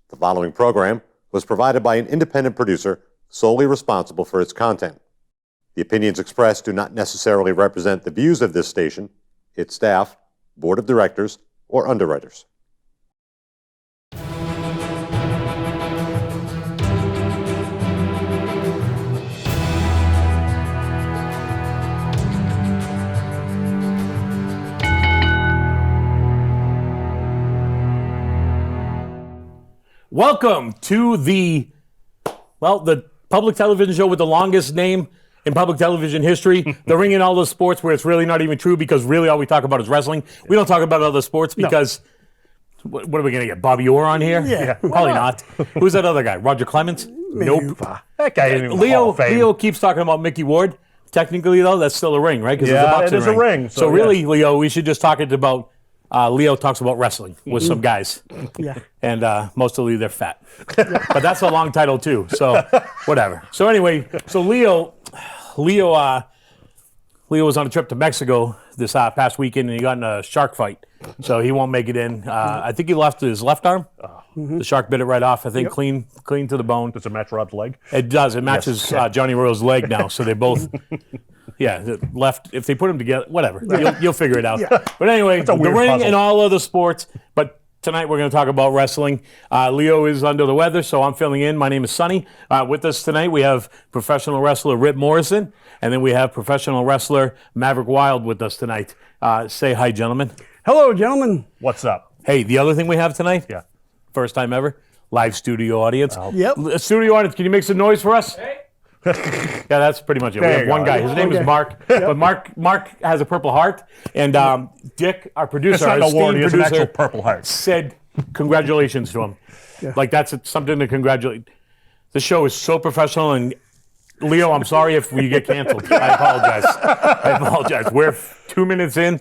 The following program was provided by an independent producer solely responsible for its content. The opinions expressed do not necessarily represent the views of this station, its staff, board of directors, or underwriters. Welcome to the public television show with the longest name in public television history, The Ring in All the Sports, where it's really not even true because really all we talk about is wrestling. We don't talk about other sports because, what are we going to get, Bobby Orr on here? Yeah. Probably not. Who's that other guy, Roger Clemens? Nope. That guy isn't even in the Hall of Fame. Leo keeps talking about Mickey Ward. Technically, though, that's still a ring, right? Because Yeah, it's a boxing it is a ring. So really, Leo, we should just talk about Leo talks about wrestling with some guys. Yeah. And mostly they're fat. But that's a long title too, so whatever. So anyway, so Leo was on a trip to Mexico this past weekend, and he got in a shark fight. So he won't make it in. I think he lost his left arm. The shark bit it right off, I think, clean to the bone. Does it match Rob's leg? It does. It matches Johnny Royal's leg now, so they both... Yeah, the left. If they put them together, whatever, you'll figure it out. Yeah. But anyway, the ring puzzle. and all other sports. But tonight we're going to talk about wrestling. Leo is under the weather, so I'm filling in. My name is Sonny. With us tonight we have professional wrestler Rip Morrison, and then we have professional wrestler Maverick Wild with us tonight. Say hi, gentlemen. Hello, gentlemen. What's up? Hey, the other thing we have tonight, Yeah. first time ever, live studio audience. Yep. Studio audience, can you make some noise for us? Hey. Yeah, that's pretty much it. We have one guy. His name is Mark, but Mark has a purple heart, and Dick, our producer, our esteemed producer, an actual purple heart. said congratulations to him. Yeah. Like that's something to congratulate. The show is so professional, and Leo, I'm sorry if we get canceled. I apologize. We're 2 minutes in,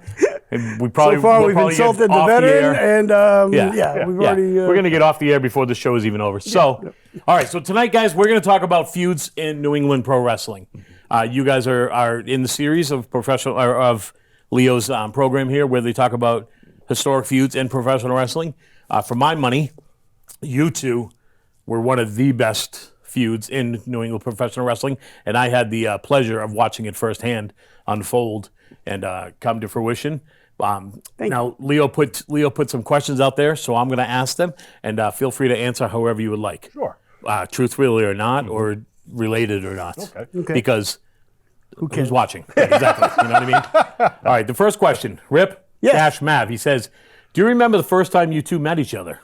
and we've insulted the veteran, and we've already. We're going to get off the air before the show is even over. So, all right. So tonight, guys, we're going to talk about feuds in New England pro wrestling. You guys are in the series of of Leo's program here, where they talk about historic feuds in professional wrestling. For my money, you two were one of the best feuds in New England professional wrestling, and I had the pleasure of watching it firsthand unfold and come to fruition. Now, Leo put some questions out there, so I'm going to ask them, and feel free to answer however you would like. Sure. Truthfully or not, or related or not. Okay. Because who's watching? Exactly. You know what I mean? All right, the first question. Rip Dash Mav, he says, do you remember the first time you two met each other?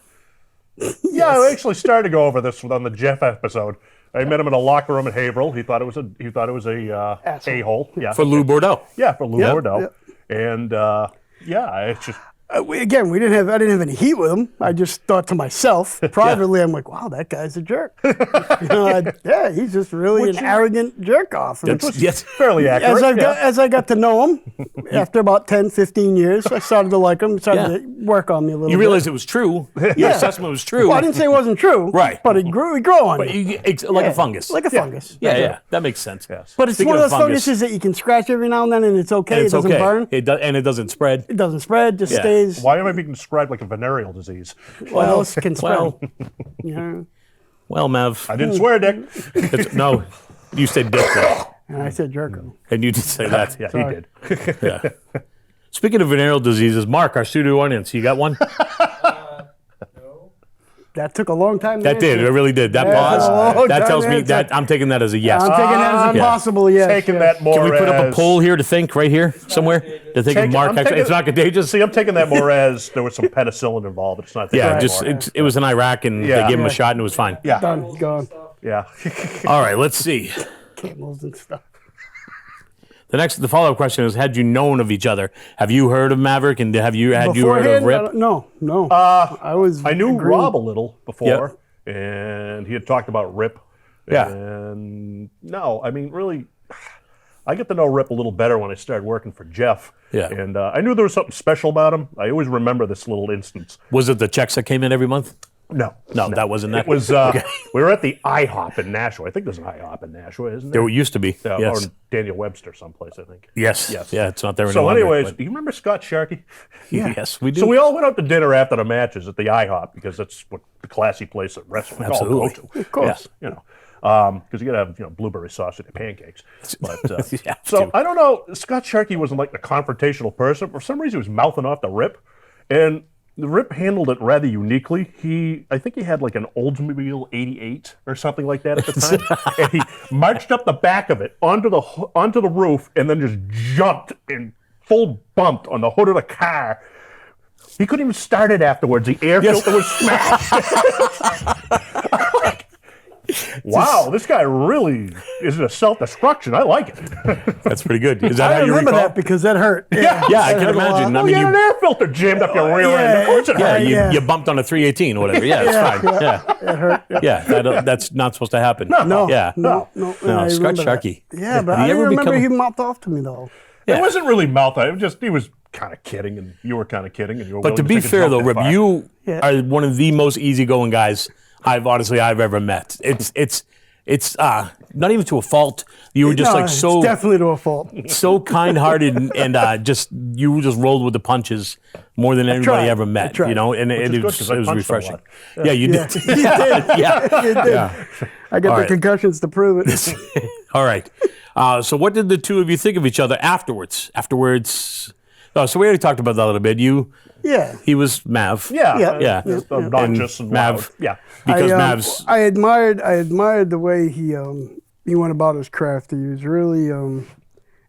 Yeah, I actually started to go over this on the Jeff episode. I met him in a locker room at Haverhill. He thought it was a a-hole. Yeah. For Lou Bordeaux. Yeah, for Lou Bordeaux. And it's just. I didn't have any heat with him. I just thought to myself privately, I'm like, wow, that guy's a jerk. He's just really an arrogant jerk off. Yes, fairly accurate. As I got to know him, after about 10, 15 years, I started to like him, started to work on me a little bit. You realized it was true. Your assessment was true. Well, I didn't say it wasn't true. Right. But it grew on me. Like a fungus. Like a fungus. Yeah, that makes sense. Yes. But it's one of those funguses that you can scratch every now and then, and it's okay. It doesn't burn. And it doesn't spread. It doesn't spread, just stays. Why am I being described like a venereal disease? What else can spread? Well, Mav. I didn't swear, Dick. No, you said Dick. And I said jerk. And you did say that. Yeah, he did. Yeah. Speaking of venereal diseases, Mark, our studio audience, you got one? That took a long time. That did. It really did. That pause. That tells me that I'm taking that as a yes. I'm taking that as a possible yes. Taking that more. Can we put up a poll here to think right here somewhere to think of Mark? It's not contagious. See, I'm taking that more as there was some penicillin involved. It's not. It was in Iraq and they gave him a shot and it was fine. Yeah. Done. Gone. Yeah. All right. Let's see. Camels and stuff. The follow-up question is: had you known of each other? Have you heard of Maverick, and had you heard of Rip? No. I knew Rob a little before, and he had talked about Rip. Yeah. And no, I mean, really, I get to know Rip a little better when I started working for Jeff. Yeah. And I knew there was something special about him. I always remember this little instance. Was it the checks that came in every month? No, that wasn't that. It was. We were at the IHOP in Nashua. I think there's an IHOP in Nashua, isn't there? There used to be. Yes. Or in Daniel Webster, someplace, I think. Yes. Yes. Yeah, it's not there So, anymore. anyways, do you remember Scott Sharkey? Yes, we do. So we all went out to dinner after the matches at the IHOP because that's what the classy place that wrestling all go Absolutely. to. Of course. You know, because you got to have blueberry sauce in your pancakes. But Yeah, so too. I don't know. Scott Sharkey wasn't like the confrontational person. For some reason, he was mouthing off the Rip, and the Rip handled it rather uniquely. I think he had like an Oldsmobile 88 or something like that at the time, and he marched up the back of it onto the roof, and then just jumped and full bumped on the hood of the car. He couldn't even start it afterwards. The air filter was smashed. Wow, this guy really is a self-destruction. I like it. That's pretty good. Is that I how you remember recall? that because that hurt. Yeah, I can hurt a lot. imagine. I Oh, mean, you had an air filter jammed up your rear end. Of course it hurt. you bumped on a 318 or whatever. Yeah, it's fine. Yeah, It hurt. Yeah. that's not supposed to happen. No. Yeah. No. No, I Scott remember that. Sharkey. Yeah, but Did he I didn't ever remember become- he mouthed off to me though. It wasn't really mouth. It was just he was kind of kidding, and you were kind of kidding, and you were. But to willing be take a fair jump though, that Rip, far. you Yeah. are one of the most easygoing guys I've ever met. It's not even to a fault. You were just No, like so it's definitely to a fault. so kind-hearted and you just rolled with the punches more than anybody tried. ever I met. tried. You know, and is it good, was 'cause I punched a refreshing. lot. Yeah, you Yeah. did. You did. Yeah. You did. Yeah. I got All the right. concussions to prove it. All right. So what did the two of you think of each other afterwards? Oh, so we already talked about that a little bit. Yeah. He was Mav. Yeah, Yeah. obnoxious and Mav. loud. Yeah, Because I Mav's. I admired the way he went about his craft. He was really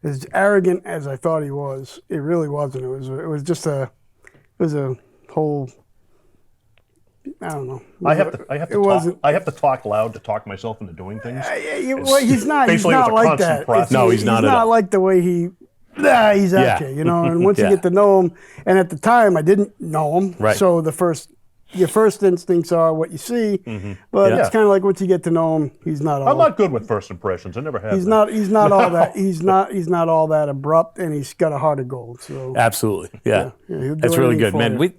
as arrogant as I thought he was. It really wasn't. It was just a whole. I don't know. I have to wasn't. I have to talk loud to talk myself into doing things. Well, he's not. He's Basically, it was not a like constant that. process. No, he's not at all. like the way he. He's at Yeah. you, you know. And once Yeah. you get to know him, and at the time I didn't know him, Right. so your first instincts are what you see, but Yeah. it's kind of like once you get to know him, he's not all. I'm not good with first impressions. I never have. He's been. not. He's not all that. He's not all that abrupt, and he's got a heart of gold. So Absolutely. Yeah. yeah, he'll do That's really anything good, for man. you.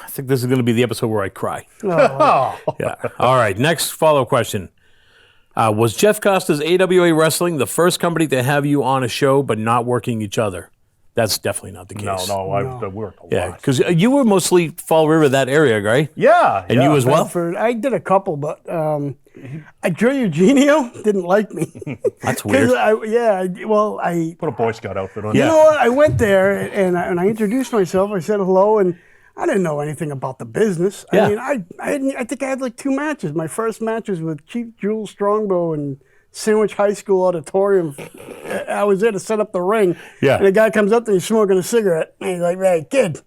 I think this is going to be the episode where I cry. Oh, Yeah. All right. Next follow-up question. Was Jeff Costa's AWA Wrestling the first company to have you on a show but not working each other? That's definitely not the case. no, I've worked a Yeah, lot. because you were mostly Fall River, that area, right? Yeah, And you as well? I did a couple, but Joe Eugenio didn't like me. That's weird. I Put a Boy Scout outfit on. Yeah. You know what? I went there and I introduced myself. I said hello, and I didn't know anything about the business. Yeah. I mean, I think I had like 2 matches. My first match was with Chief Jules Strongbow in Sandwich High School Auditorium. I was there to set up the ring. Yeah. And the guy comes up to me smoking a cigarette. And he's like, "Hey, kid,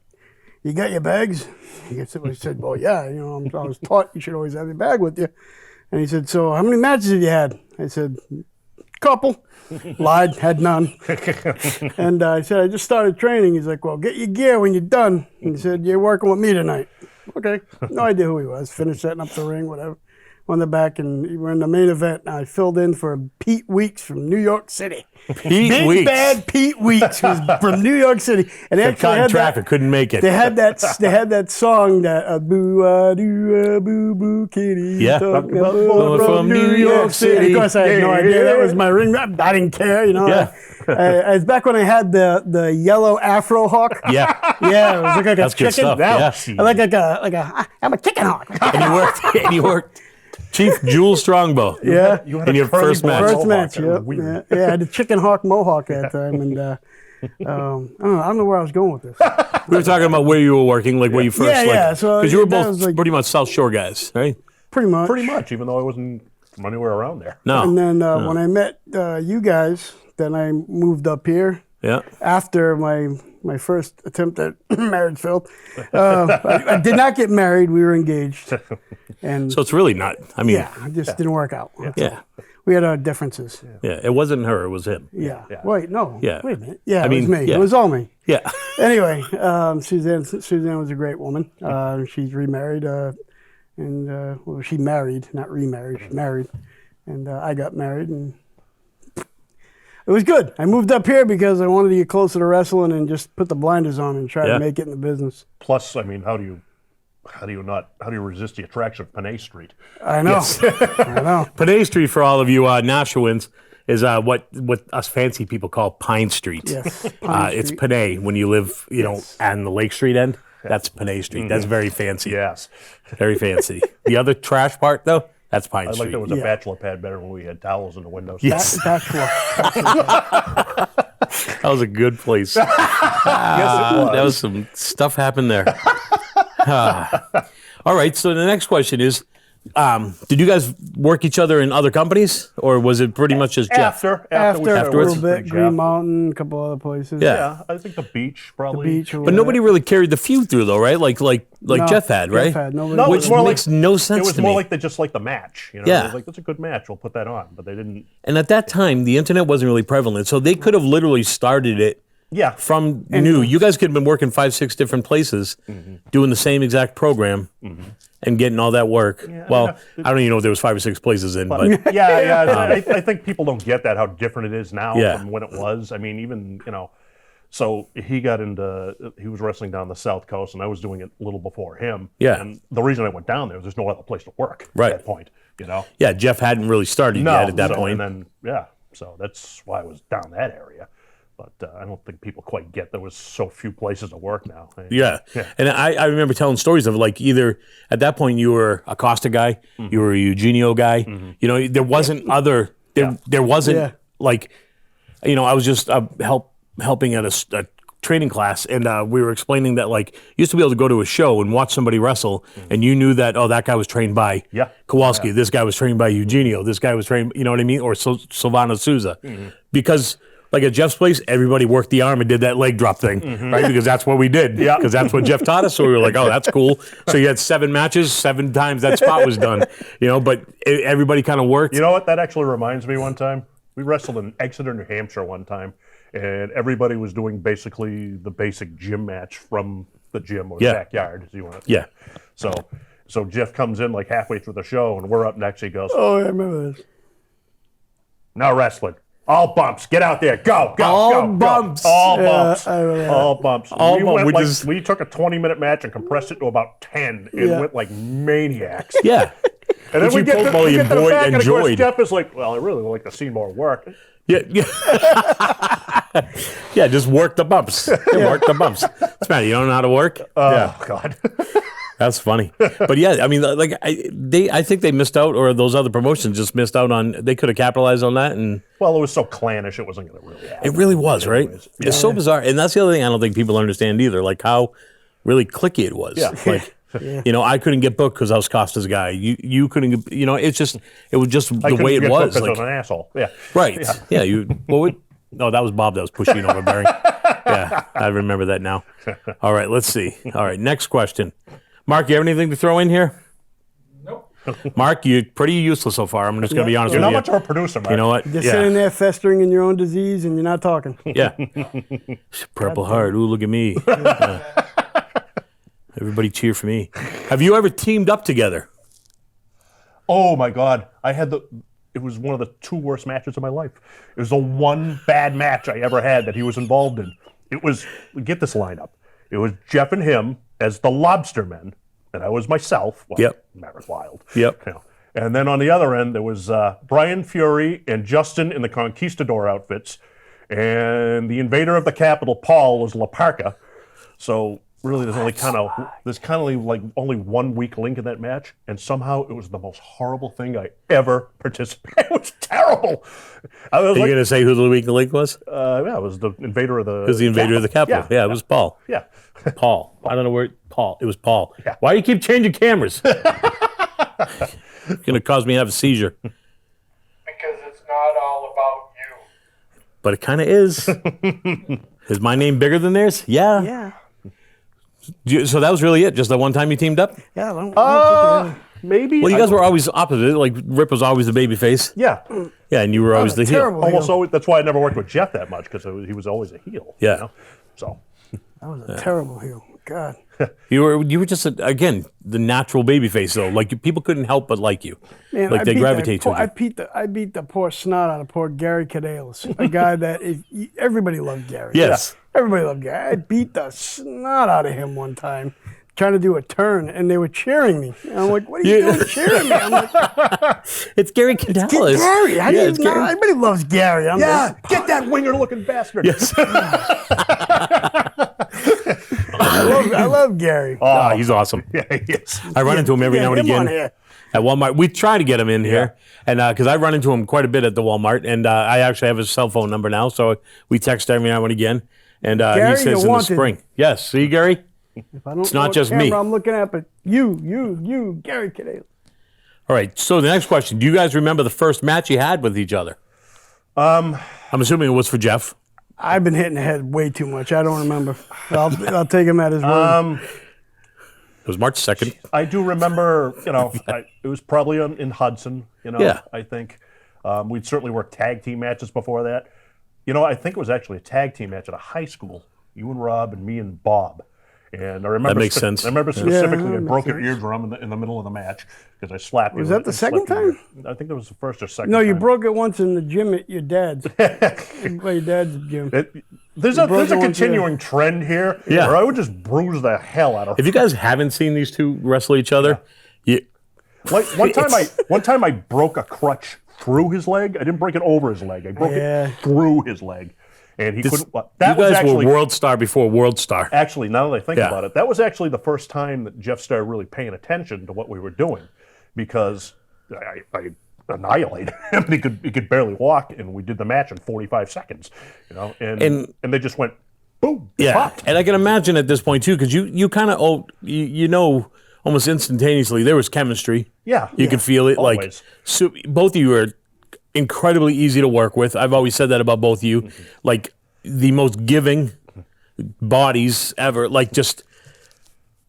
you got your bags?" I said, "Well, yeah. You know, I was taught you should always have your bag with you." And he said, "So how many matches have you had?" I said, "Couple." Lied, had none. And I said, "I just started training." He's like, "Well, get your gear when you're done." And he said, "You're working with me tonight." Okay. No idea who he was. Finished setting up the ring, whatever. On the back, and we were in the main event. And I filled in for Pete Weeks from New York City. Pete Big Weeks. bad Pete Weeks was from New York City. And they Got actually caught in had traffic, couldn't make it. They had that song that boo doo boo boo kitty. Yeah. talking From about from New York City. And of course, I had no Yeah. idea that was my ring. I didn't care, you know. Yeah. It's back when I had the yellow Afro hawk. Yeah. Yeah, it was like a That's good chicken. stuff. Yeah. I I'm a chicken hawk. And you worked Chief Jules Strongbow. Yeah. You had In a your curly first match. blonde First mohawk. match, That was yeah. weird. Yeah, I had a chicken hawk mohawk that time, and I don't know where I was going with this. We were talking about where you were working, like where you first, Yeah, so because you were that both was like- pretty much South Shore guys, right? Pretty much. Pretty much, even though I wasn't from anywhere around there. No. And then when I met you guys, then I moved up here. Yeah. After my first attempt at marriage failed. I did not get married. We were engaged. And So it's really not. I mean, yeah, it just didn't work out. yeah. We had our differences. Yeah. It wasn't her, it was him. Yeah. Wait, no. Yeah. Wait a minute. Yeah, I it was mean, me. yeah. It was all me. Yeah. Anyway, Suzanne was a great woman. She's remarried. Well, she married, not remarried. She married. And I got married, and it was good. I moved up here because I wanted to get closer to wrestling and just put the blinders on and try Yeah. to make it in the business. Plus, I mean, how do how do you resist the attraction of Panay Street? I know. I know. Panay Street, for all of you Nashawans, is what us fancy people call Pine Street. Yes. It's Panay when you live, on the Lake Street end. That's Panay Street. That's very fancy. Yes. Very fancy. The other trash part, though, that's Pine I Street. like there was a bachelor pad better when we had towels in the windows. Yes. That's what. That was a good place. Yes, it was. That was some stuff happened there. All right, so the next question is, did you guys work each other in other companies, or was it pretty much just Jeff? After After a Afterwards? little bit, Green Mountain, a couple other places. Yeah. Yeah, I think the beach probably. Beach. But nobody really carried the feud through, though, right? Like No, Jeff had, right? Jeff had. Nobody. No, it Which was more makes no sense It was to more me. like just like the match. You know? Yeah. It was like, that's a good match. We'll put that on. But they didn't. And at that time, the internet wasn't really prevalent, so they could have literally started it Yeah. from new. You guys could have been working 5-6 different places, doing the same exact program, and getting all that work. Well, I don't even know if there was 5 or 6 places in, but Yeah. I think people don't get that, how different it is now Yeah. from when it was. I mean, even, so he was wrestling down the South Coast, and I was doing it a little before him. Yeah. And the reason I went down there was there's no other place to work Right. at that point, yeah, Jeff hadn't really started No, yet at that so- point. And then, so that's why I was down that area. But I don't think people quite get there was so few places to work now. Yeah. And I remember telling stories of like either at that point you were a Costa guy, you were a Eugenio guy. There wasn't other. There wasn't like, I was just helping at a training class, and we were explaining that like you used to be able to go to a show and watch somebody wrestle, and you knew that that guy was trained by Kowalski, this guy was trained by Eugenio, this guy was trained, you know what I mean, or Silvano Souza, because. Like at Jeff's place, everybody worked the arm and did that leg drop thing, right? Because that's what we did. Yeah. Because that's what Jeff taught us. So we were like, oh, that's cool. So you had 7 matches, 7 times that spot was done. But everybody kind of worked. You know what? That actually reminds me one time. We wrestled in Exeter, New Hampshire one time, and everybody was doing basically the basic gym match from the gym or the backyard, as you want to. Yeah. So Jeff comes in like halfway through the show, and we're up next. He goes, Oh, I remember this. "Now wrestling. All bumps. Get out there. Go, go, All go, bumps. Go. All bumps. I remember that. All bumps. All we bumps. went we took a 20-minute match and compressed it to about 10 and went like maniacs. Yeah. And then Which we you get both to, we really get to the back, and of course enjoyed. Jeff is like, well, I really would like to see more work. Yeah. Yeah, just work the bumps. Work the bumps. What's the matter? You don't know how to work? Oh, God. That's funny. But yeah, I mean, like I think they missed out, or those other promotions just missed out on. They could have capitalized on that, and Well, it was so clannish, it wasn't going to really happen. it really was, right? was. It's so bizarre, and that's the other thing I don't think people understand either, like how really cliquey it was. Yeah. Like, I couldn't get booked because I was Costa's guy. You couldn't. It was just I the way it couldn't get was. booked 'cause I Like, was an asshole. Yeah. right? Yeah. No, that was Bob that was pushing you over, Barry. Yeah, I remember that now. All right, let's see. All right, next question. Mark, you have anything to throw in here? Nope. Mark, you're pretty useless so far. I'm just going to be honest You're with not you. much of a producer, Mark. You know what? You're sitting there festering in your own disease and you're not talking. Yeah. Purple Heart. Ooh, look at me. Yeah. Everybody cheer for me. Have you ever teamed up together? Oh, my God. It was one of the 2 worst matches of my life. It was the one bad match I ever had that he was involved in. It was, get this lineup. It was Jeff and him as the Lobster Men, and I was myself. Well, Yep. Maverick Wild. Yep. And then on the other end, there was Brian Fury and Justin in the Conquistador outfits, and the Invader of the Capital, Paul, was La Parca. So really, there's kind of like only one weak link in that match, and somehow it was the most horrible thing I ever participated. It was terrible. I was Are you like, going to say who the weak link was? It yeah, it was the Invader of the. was the Invader of the Capital. Yeah, it was Paul. Yeah. Paul. I don't know where. Paul. It was Paul. Yeah. Why do you keep changing cameras? It's going to cause me to have a seizure. Because it's not all about you. But it kind of is. Is my name bigger than theirs? Yeah. Yeah. So that was really it? Just the one time you teamed up? Yeah. I don't Maybe. Well, you guys were always opposite. Like Rip was always the baby face. Yeah. Yeah, and you were always the heel. terrible. Almost always. That's why I never worked with Jeff that much, because he was always a heel. Yeah. So. That was a terrible heel. God. You were just again the natural baby face though. Like people couldn't help but like you. Man, like I they beat gravitate that, to I beat the poor snot out of poor Gary Cadales, a guy that everybody loved Gary. you. Yes. Everybody loved Gary. I beat the snot out of him one time. trying to do a turn, and they were cheering me. And I'm like, what are you doing cheering me? I'm like, It's Gary Candelas. Gary. How do you it's know? Gary. Everybody loves Gary. I'm like, get that winger-looking bastard. Yes. I love Gary. Oh, he's awesome. Yeah, yes. I run into him every now and him on again here. at Walmart. We try to get him in here, and because I run into him quite a bit at the Walmart, and I actually have his cell phone number now, so we text every now and again. And Gary, he says you're in the wanted. spring. Yes, see, Gary? If I don't It's know not what just camera me. I'm looking at, but you, Gary Candelas. All right, so the next question. Do you guys remember the first match you had with each other? I'm assuming it was for Jeff. I've been hitting the head way too much. I don't remember. I'll take him at his word. It was March 2nd. I do remember, it was probably in Hudson, Yeah. I think. We'd certainly worked tag team matches before that. I think it was actually a tag team match at a high school. You and Rob and me and Bob. And I remember That makes sense. I remember specifically that I makes broke an sense. eardrum in the middle of the match because I slapped you. Was that the and second slipped you. time? I think that was the first or second No, time. you broke it once in the gym at your dad's. Your dad's gym. There's broke a it once, continuing trend here Yeah. where I would just bruise the hell out of If you guys haven't seen these two wrestle each other, Like one time I broke a crutch through his leg. I didn't break it over his leg. I broke it through his leg, and he couldn't. That you was guys actually were World Star before World Star. actually now that I think Yeah. about it, that was actually the first time that Jeff started really paying attention to what we were doing, because I annihilated him. He could barely walk, and we did the match in 45 seconds. And they just went boom. Yeah, popped. and I can imagine at this point too, because you kind of almost instantaneously there was chemistry. Yeah. You could feel it. Always. Like so both of you are incredibly easy to work with. I've always said that about both of you. Mm-hmm. Like the most giving bodies ever. Like just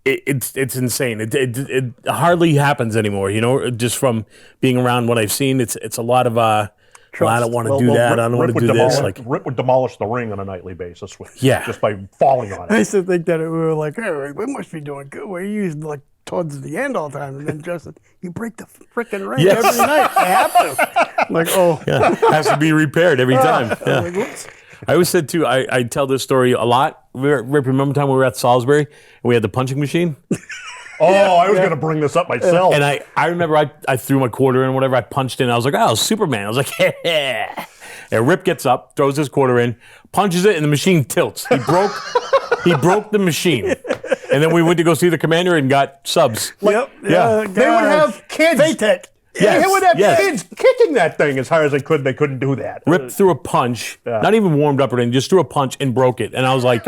it's insane. It hardly happens anymore. Just from being around what I've seen, it's a lot of well, I don't want to do that. I don't want to do this. Like Rip would demolish the ring on a nightly basis. Yeah. Just by falling on I it. used to think that we were like, hey, we must be doing good. We're used like towards the end all the time. And then Justin, you break the freaking ring Yes. every night. I have to. I'm like, oh. yeah, has to be repaired every time. Yeah. I'm like, whoops. I always said too. I tell this story a lot. Rip, remember the time we were at Salisbury and we had the punching machine? I was going to bring this up myself. And I remember I threw my quarter in, whatever. I punched in. I was like, oh, Superman. I was like, yeah. And Rip gets up, throws his quarter in, punches it, and the machine tilts. He broke the machine. And then we went to go see the commander and got subs. Yep. Yeah. They would have kids. Paytech. Yes, They would have yes. kids kicking that thing as hard as they could. They couldn't do that. Rip threw a punch, not even warmed up or anything, just threw a punch and broke it. And I was like,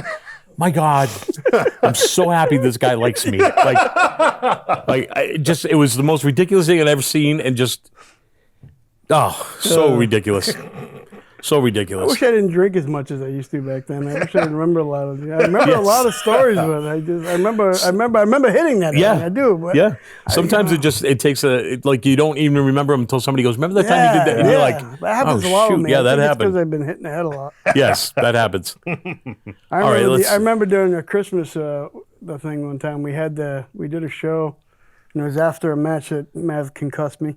my God, I'm so happy this guy likes me. It was the most ridiculous thing I'd ever seen, and just, so ridiculous. So I ridiculous. wish I didn't drink as much as I used to back then. I wish I remember a lot of. I remember a lot of stories, but I remember hitting that. Yeah. Thing. I do. But Yeah. Sometimes it takes you don't even remember them until somebody goes, remember that time you did that? And you're like, that happens oh, a lot shoot. with me. Yeah, I that think it's happened. because I've been hitting the head a lot. Yes, that happens. I remember during the Christmas the thing one time we did a show, and it was after a match that Mav concussed me,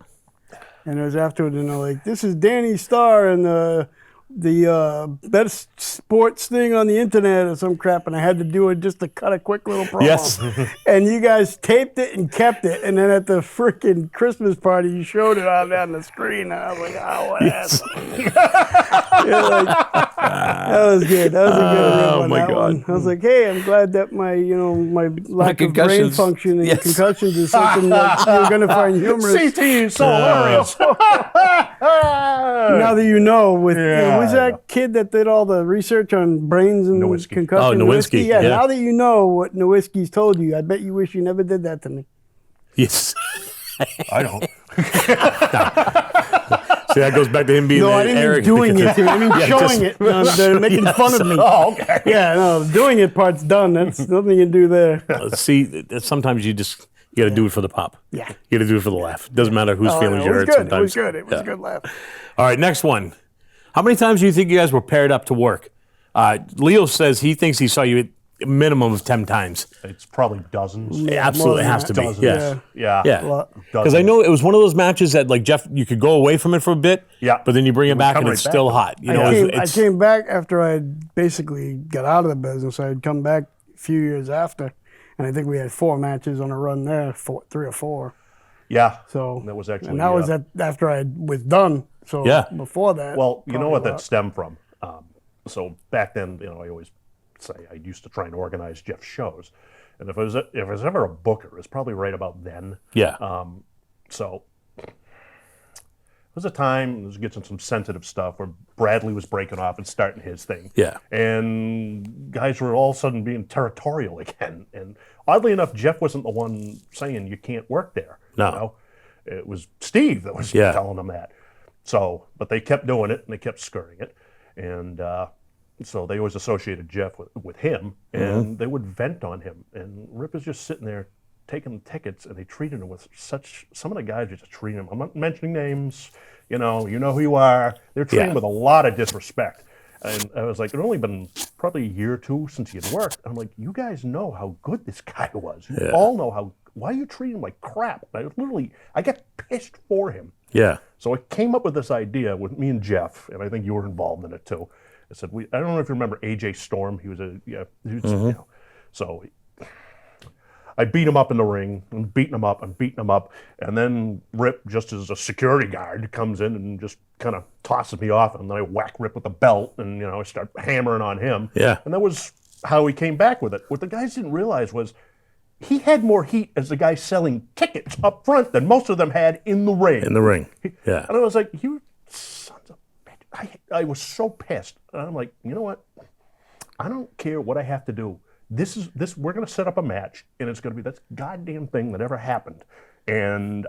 and it was afterwards, and they're like, "This is Danny Starr and the best sports thing on the internet or some crap," and I had to do it just to cut a quick little promo. Yes. And you guys taped it and kept it, and then at the freaking Christmas party, you showed it on the screen, and I was like, "Oh, what asshole!" That was good. That was a good rip on my that God. one. I was like, "Hey, I'm glad that my lack of brain concussions. function and Yes. concussions is something that you're going to find humorous." CT is so hilarious. Now that you know, was that kid that did all the research on brains and Nowinski. concussion? Oh, Nowinski, Yeah, yeah. now that you know what Nowinski's told you, I bet you wish you never did that to me. Yes. I don't. See, that goes back to him being No, I didn't mean arrogant. doing it to you. I mean Yeah, showing just- it. No, they're making fun of me. Oh, okay. Yeah, no, the doing it part's done. That's nothing you can do there. See, sometimes you got to do it for the pop. Yeah. You got to do it for the laugh. Doesn't matter whose feelings you It was hurt good. sometimes. It was good. It was a good laugh. All right, next one. How many times do you think you guys were paired up to work? Leo says he thinks he saw you at a minimum of 10 times. It's probably dozens. It absolutely than has that. to be. Dozens. Yes. Yeah. Yeah. lot. Because I know it was one of those matches that, like, Jeff, you could go away from it for a bit, Yeah. but then you bring it back come and right it's back still to it. hot. You know, I came back after I basically got out of the business. I had come back a few years after, And I think we had 4 matches on a run there, 3 or 4. Yeah. So That was actually. and that was after I was done. So Yeah. before that. Well, you know probably what a that lot. stemmed from. So back then, I always say I used to try and organize Jeff's shows, and if it was ever a booker, it's probably right about then. Yeah. So it was a time, it was getting some sensitive stuff where Bradley was breaking off and starting his thing. Yeah. And guys were all of a sudden being territorial again. And oddly enough, Jeff wasn't the one saying you can't work there. No. It was Steve that was telling them that. So, but they kept doing it and they kept skirting it. And so they always associated Jeff with him, and they would vent on him. And Rip is just sitting there taking the tickets, and they treated him with some of the guys just treated him. I'm not mentioning names, you know who you are. They're treating him with a lot of disrespect. And I was like, it had only been probably a year or 2 since he had worked. And I'm like, you guys know how good this guy was. You all know why you treat him like crap. And I got pissed for him. Yeah. So I came up with this idea with me and Jeff, and I think you were involved in it too. I said, I don't know if you remember AJ Storm. He was so I beat him up in the ring. I'm beating him up. And then Rip, just as a security guard, comes in and just kind of tosses me off. And then I whack Rip with the belt and, I start hammering on him. Yeah. And that was how he came back with it. What the guys didn't realize was he had more heat as the guy selling tickets up front than most of them had in the ring. In the ring. Yeah. And I was like, you sons of bitch. I was so pissed. And I'm like, you know what? I don't care what I have to do. We're going to set up a match, and it's going to be that goddamn thing that ever happened. And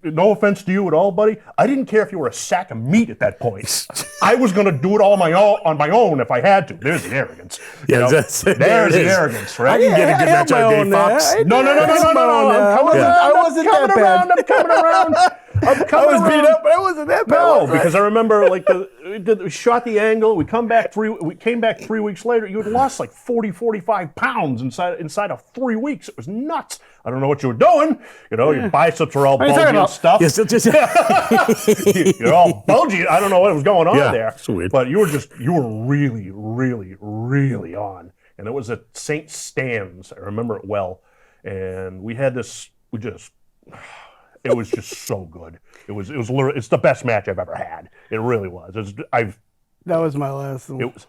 no offense to you at all, buddy, I didn't care if you were a sack of meat at that point. I was going to do it all on my own if I had to. There's the arrogance. There's the arrogance, right? You get a good match on Dave Fox. No. I wasn't that bad. I'm coming around. I was beat up, but I wasn't that bad. No, because I remember we shot the angle. We came back 3 weeks later. You had lost like 40, 45 pounds inside of 3 weeks. It was nuts. I don't know what you were doing. Your biceps were all bulgy and stuff. Yes, You're all bulgy. I don't know what was going on there. It's weird. But you were really, really, really on. And it was at St. Stan's. I remember it well. And we had this. It was just so good. It's the best match I've ever had. It really was. That was my last one. It was.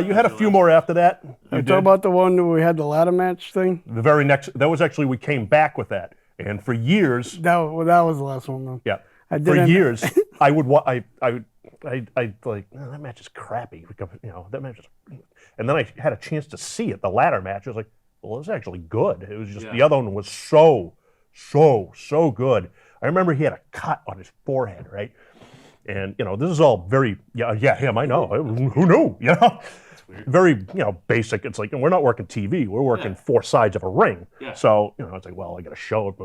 You had a few more after that. You talk about the one where we had the ladder match thing? The very next. That was actually we came back with that, and for years. That was the last one though. Yeah. For years, I would like, oh, that match is crappy. That match is. And then I had a chance to see it. The ladder match. I was like, well, it was actually good. It was just the other one was so good. I remember he had a cut on his forehead, right? And this is all very him. I know. Who knew? Very basic. It's like we're not working TV. We're working 4 sides of a ring. Yeah. So it's like, well, I got to show it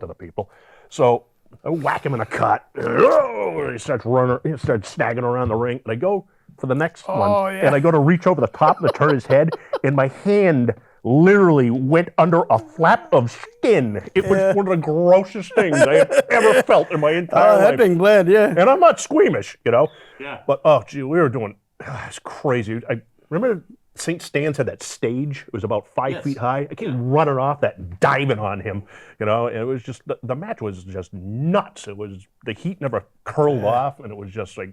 to the people. So I whack him in a cut. He starts running. He starts snagging around the ring. And I go for the next one, and I go to reach over the top to turn his head, and my hand literally went under a flap of skin. It was one of the grossest things I have ever felt in my entire life. That thing bled, yeah. And I'm not squeamish, Yeah. But, we were doing, it's crazy. I remember St. Stan's had that stage. It was about 5 feet high. I came running off that, diving on him, and it was just, the match was just nuts. It was, the heat never curled off, and it was just like,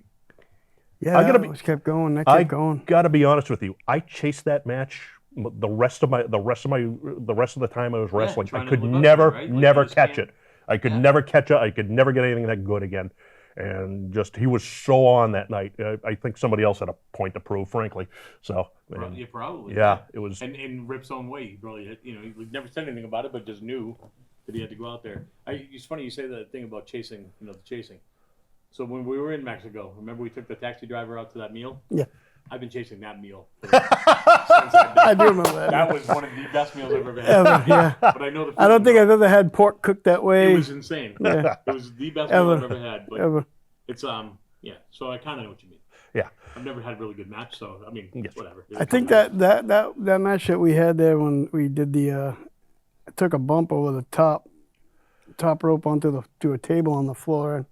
yeah, it kept going. That kept going. I got to be honest with you. I chased that match the rest of the time I was wrestling. I could never catch it. I could never catch it. I could never get anything that good again. And just he was so on that night. I think somebody else had a point to prove, frankly. So probably. Yeah, it was. And Rip's own way. He really, he never said anything about it, but just knew that he had to go out there. It's funny you say that thing about chasing. The chasing. So when we were in Mexico, remember we took the taxi driver out to that meal? Yeah. I've been chasing that meal. I do remember that. That was one of the best meals I've ever had. Yeah. But I know I don't think I've ever had pork cooked that way. It was insane. Yeah. It was the best meal I've ever had. But Ever. it's so I kind of know what you mean. Yeah. I've never had a really good match, so I mean, whatever. I think that match that we had there when we did I took a bump over the top rope onto a table on the floor, and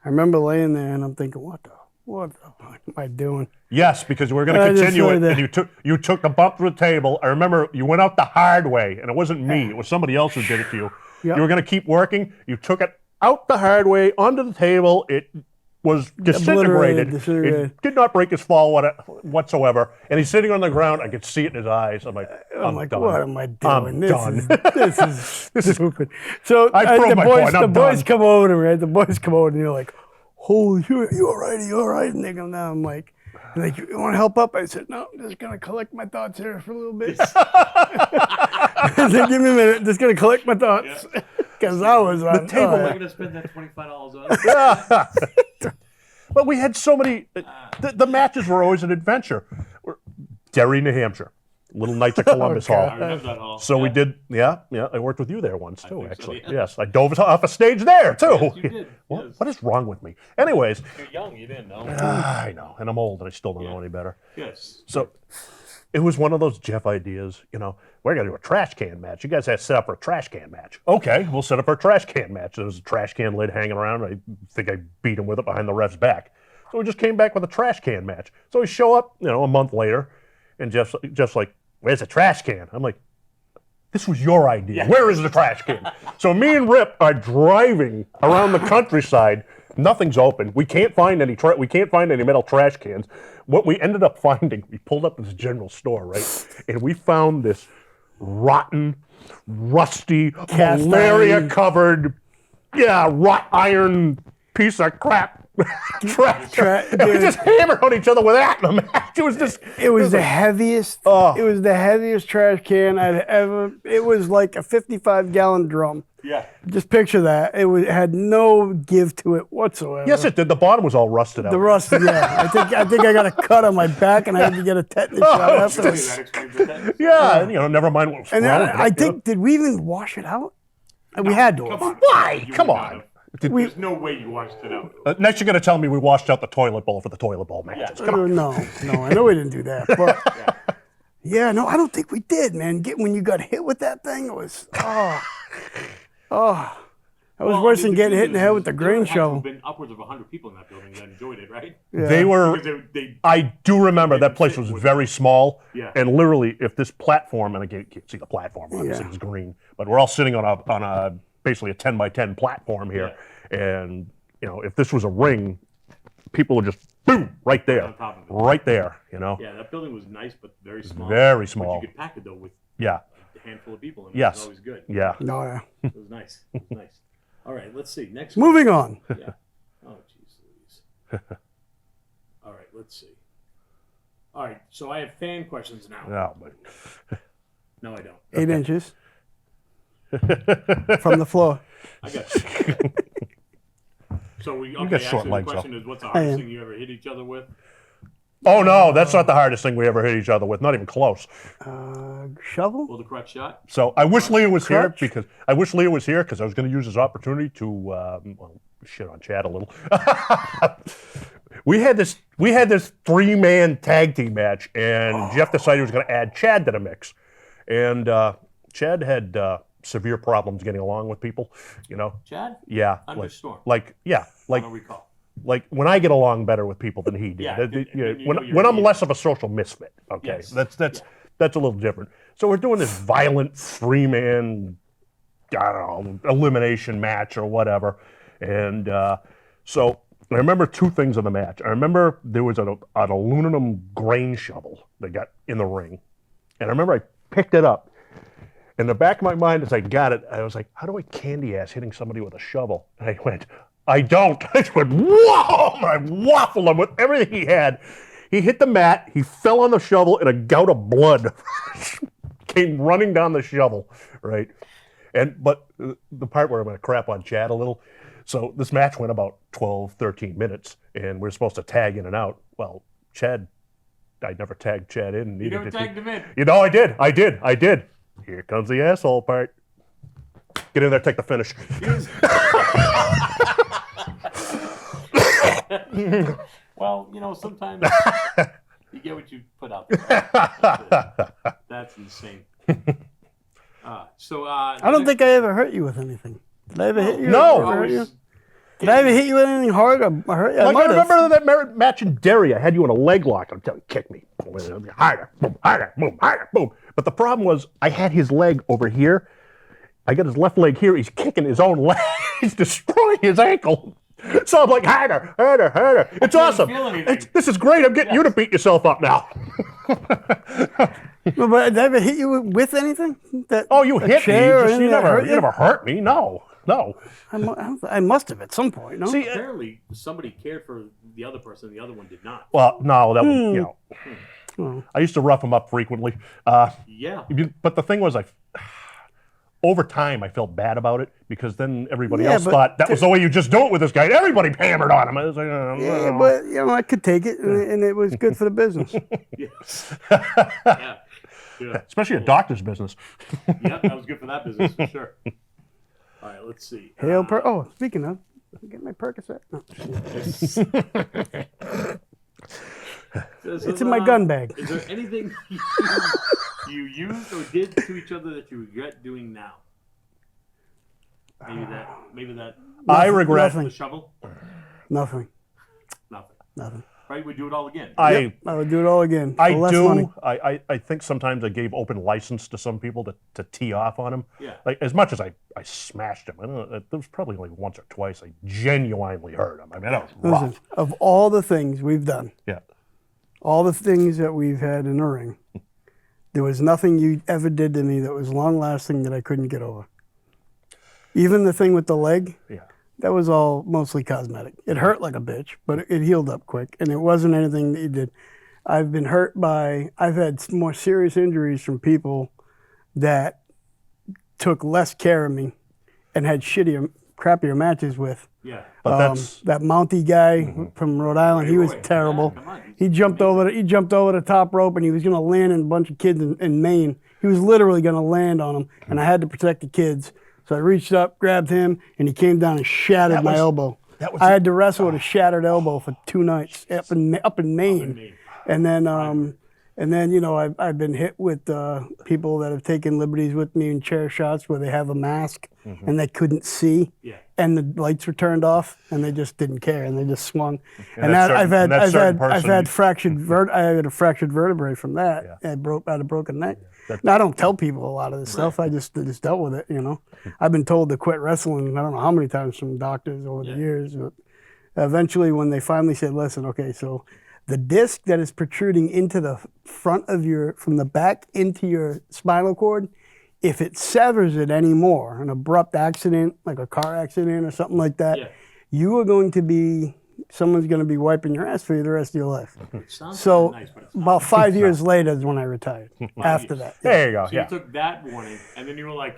I remember laying there and I'm thinking, what the what the fuck am I doing? Yes, because we're going I to just continue saw it. that. And you took the bump through the table. I remember you went out the hard way, and it wasn't me. It was somebody else who did it to you. Yep. You were going to keep working. You took it out the hard way onto the table. It was disintegrated. It did not break his fall whatsoever. And he's sitting on the ground. I could see it in his eyes. I'm like, done. what am I doing? I'm done. This is stupid. So I proved the my boys, point. I'm the boys done. come over to me, right? The boys come over and they're like, "Holy, you all right? You all right?" And they come down. I'm like, "You want to help up?" I said, "No, I'm just gonna collect my thoughts here for a little bit." I said, "Give me a minute. Just gonna collect my thoughts." Because I was on The table. I'm gonna spend that $25 on it. But we had so many. The matches were always an adventure. Derry, New Hampshire, Little Knights of Columbus Hall. I remember that hall. So we did, yeah. I worked with you there once too, think so, actually. yeah. Yes, I dove off a stage there too. Yes, you did. What, Yes. what is wrong with me? Anyways, You're young, you didn't know. I know, and I'm old, and I still don't know any better. Yes. So it was one of those Jeff ideas. We're gonna do a trash can match. You guys have to set up for a trash can match. Okay, we'll set up for a trash can match. There was a trash can lid hanging around. I think I beat him with it behind the ref's back. So we just came back with a trash can match. So we show up, a month later, and Jeff's like, "Where's the trash can?" I'm like, "This was your idea. Where is the trash can?" So me and Rip are driving around the countryside. Nothing's open. We can't find any metal trash cans. What we ended up finding, we pulled up this general store, right? And we found this rotten, rusty, malaria-covered, wrought iron piece of crap. Trash. And we just hammered on each other with that in the match. It was the heaviest. Oh. It was the heaviest trash can I'd ever. It was like a 55-gallon drum. Yeah. Just picture that. It had no give to it whatsoever. Yes, it did. The bottom was all rusted out. The rust. Yeah. I think I got a cut on my back and I had to get a tetanus shot after. That explains it. Yeah, and never mind what was And wrong then with I it. think, did we even wash it out? We had to. Come on. Why? You Come would on. not have. There's no way you washed it out. Next, you're going to tell me we washed out the toilet bowl for the toilet bowl matches. Come on. No, I know we didn't do that. But no, I don't think we did, man. When you got hit with that thing, it was that was worse than getting hit in the head with the grain shovel. There have been upwards of 100 people in that building that enjoyed it, right? Yeah. They were. Because they I do remember that place was very small, Yeah. and literally, if this platform, and I can't see the platform, obviously Yeah. it's green, but we're all sitting on a basically a 10 by 10 platform here, and if this was a ring, people would just boom right there, on top of it. right there, Yeah, that building was nice, but very small. very small. But you could pack it, though, with Yeah, a handful of people, and it Yes. was always good. yeah. No, yeah. It was nice. It was nice. All right, let's see. Next one. Moving on. Yeah. Oh, jeez Louise. All right, let's see. All right, so I have fan questions now. No, but No, I don't. 8 inches from the floor. I got you. So got short actually, legs, the question is, what's the I hardest am. thing you ever hit each other with? Oh no, that's not the hardest thing we ever hit each other with. Not even close. Shovel? Well, the crutch shot. So I wish Leah was here Crutch? because I was going to use this opportunity to shit on Chad a little. we had this 3-man tag team match, and Jeff decided he was going to add Chad to the mix, and Chad had severe problems getting along with people. Chad? Yeah, Understorm. like I don't recall. like when I get along better with people than he did. Yeah, That- and you when know you're when I'm even. less of a social misfit, okay, Yes. that's a little different. So we're doing this violent 3-man, I don't know, elimination match or whatever, and so I remember 2 things in the match. I remember there was an aluminum grain shovel that got in the ring, and I remember I picked it up. In the back of my mind, as I got it, I was like, how do I candy ass hitting somebody with a shovel? And I went, I don't. I just went, whoa! And I waffled him with everything he had. He hit the mat, he fell on the shovel, and a gout of blood came running down the shovel, right? But the part where I'm going to crap on Chad a little, so this match went about 12, 13 minutes, and we're supposed to tag in and out. Well, Chad, I never tagged Chad in. You never tagged him in. I did. Here comes the asshole part. Get in there, take the finish. Well, sometimes you get what you put out there. That's insane. I I don't think I ever hurt you with anything. Did I ever hit you? No. Ever hurt you? Did I ever hit you with anything hard or hurt you? I Like, I might have. remember that match in Derry. I had you in a leg lock. I'm telling you, kick me. Boom, harder, boom, harder, boom, harder, boom. But the problem was, I had his leg over here. I got his left leg here. He's kicking his own leg. He's destroying his ankle. So I'm like, harder, harder, harder. It's awesome. This is great. I'm getting you to beat yourself up now. No, but did I ever hit you with anything? Oh, you hit me. Chair or You anything that hurt never hurt me. No. I must have at some point. No. See, Apparently, somebody cared for the other person, the other one did not. well, no, that was, I used to rough him up frequently. Yeah. But the thing was, over time, I felt bad about it because then everybody Yeah, else but thought that was the way you just do it with this guy. Everybody hammered on him. I was like, Yeah, but I could take it, and it was good for the business. Yes. Yeah. Yeah. especially a doctor's business. Yeah, that was good for that business for sure. All right, let's see. Hail Oh, speaking of, get my Percocet. No. It's in my gun bag. Is there anything you used or did to each other that you regret doing now? Maybe that. I regret. The shovel? Nothing. Nothing. Right, we do it all again. I would do it all again. I for less do. money. I think sometimes I gave open license to some people to tee off on him. Yeah. Like, as much as I smashed him, I don't know, there was probably like once or twice I genuinely hurt him. I mean, that was rough. Listen, of all the things we've done, Yeah. all the things that we've had in the ring, there was nothing you ever did to me that was long-lasting that I couldn't get over. Even the thing with the leg, Yeah. that was all mostly cosmetic. It hurt like a bitch, but it healed up quick, and it wasn't anything that you did. I've had more serious injuries from people that took less care of me and had crappier matches with. Yeah. But that's That Mountie guy from Rhode Island, he was Roy, terrible. come on. He jumped over the top rope, and he was going to land in a bunch of kids in Maine. He was literally going to land on them, and I had to protect the kids. So I reached up, grabbed him, and he came down and shattered my elbow. I had to wrestle with a shattered elbow for 2 nights up in Maine. And then I've been hit with people that have taken liberties with me in chair shots where they have a mask and they couldn't see. Yeah. And the lights were turned off, and they just didn't care, and they just swung. And that that certain- that certain I've person- had I had a fractured vertebrae from that. Yeah. I had a broken neck. Now, I don't tell people a lot of this stuff. I just dealt with it. I've been told to quit wrestling. I don't know how many times from doctors over the years, but eventually, when they finally said, "Listen, okay, so the disc that is protruding into the front of from the back into your spinal cord." If it severs it anymore, an abrupt accident, like a car accident or something like that, someone's going to be wiping your ass for you the rest of your life. Sounds So nice, but it's not. about 5 years later is when I retired. After that, there you go. So Yeah. you took that warning, and then you were like,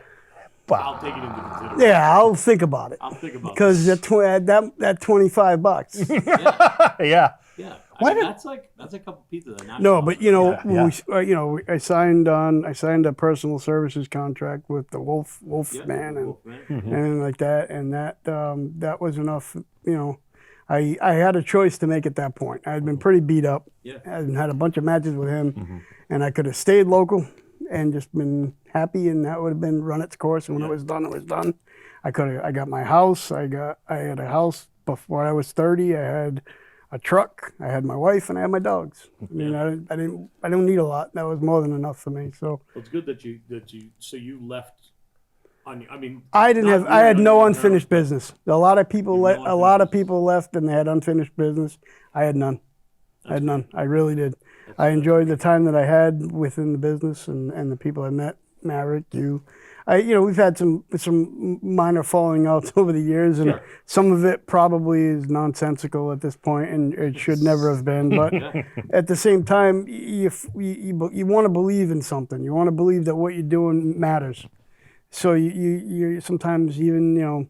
I'll take it into consideration. yeah, I'll think about it I'll think about it. because that $25. Yeah. Yeah. Why I mean, did- that's a couple pieces of that. No, but Yeah. I signed a personal services contract with the Wolfman and. And like that, and that was enough. I had a choice to make at that point. I had been pretty beat up. Yeah. And had a bunch of matches with him, and I could have stayed local and just been happy, and that would have been run its course. And when it was done, it was done. I got my house. I had a house before I was 30. I had a truck. I had my wife, and I had my dogs. I mean, I don't need a lot. That was more than enough for me. So. Well, it's good that you left. I had no unfinished business. A lot of people left and they had unfinished business. I had none. I really did. I enjoyed the time that I had within the business and the people I met. Maverick, you. We've had some minor falling outs over the years, and some of it probably is nonsensical at this point, and it should never have been. But at the same time, you want to believe in something. You want to believe that what you're doing matters. So you sometimes even,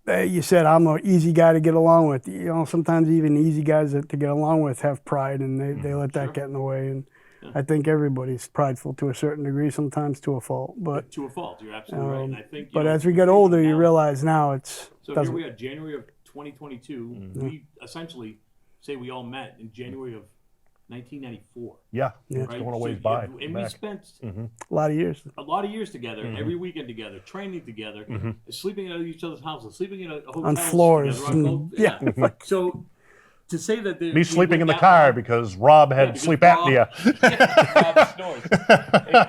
you said I'm an easy guy to get along with. Sometimes even easy guys to get along with have pride, and they let that get in the way. And I think everybody's prideful to a certain degree, sometimes to a fault. But to a fault, you're absolutely right. And I think. But as we get older, you realize now it's. So here we are, January of 2022. We essentially say we all met in January of 1994. Yeah, Yeah. it's going a ways by. And we back. spent A lot of years. a lot of years together, every weekend together, training together, sleeping at each other's houses, sleeping in a hotel On floors. together, on both- Yeah. So to say that Me sleeping in the car because Rob had because sleep Rob- apnea. Rob snores.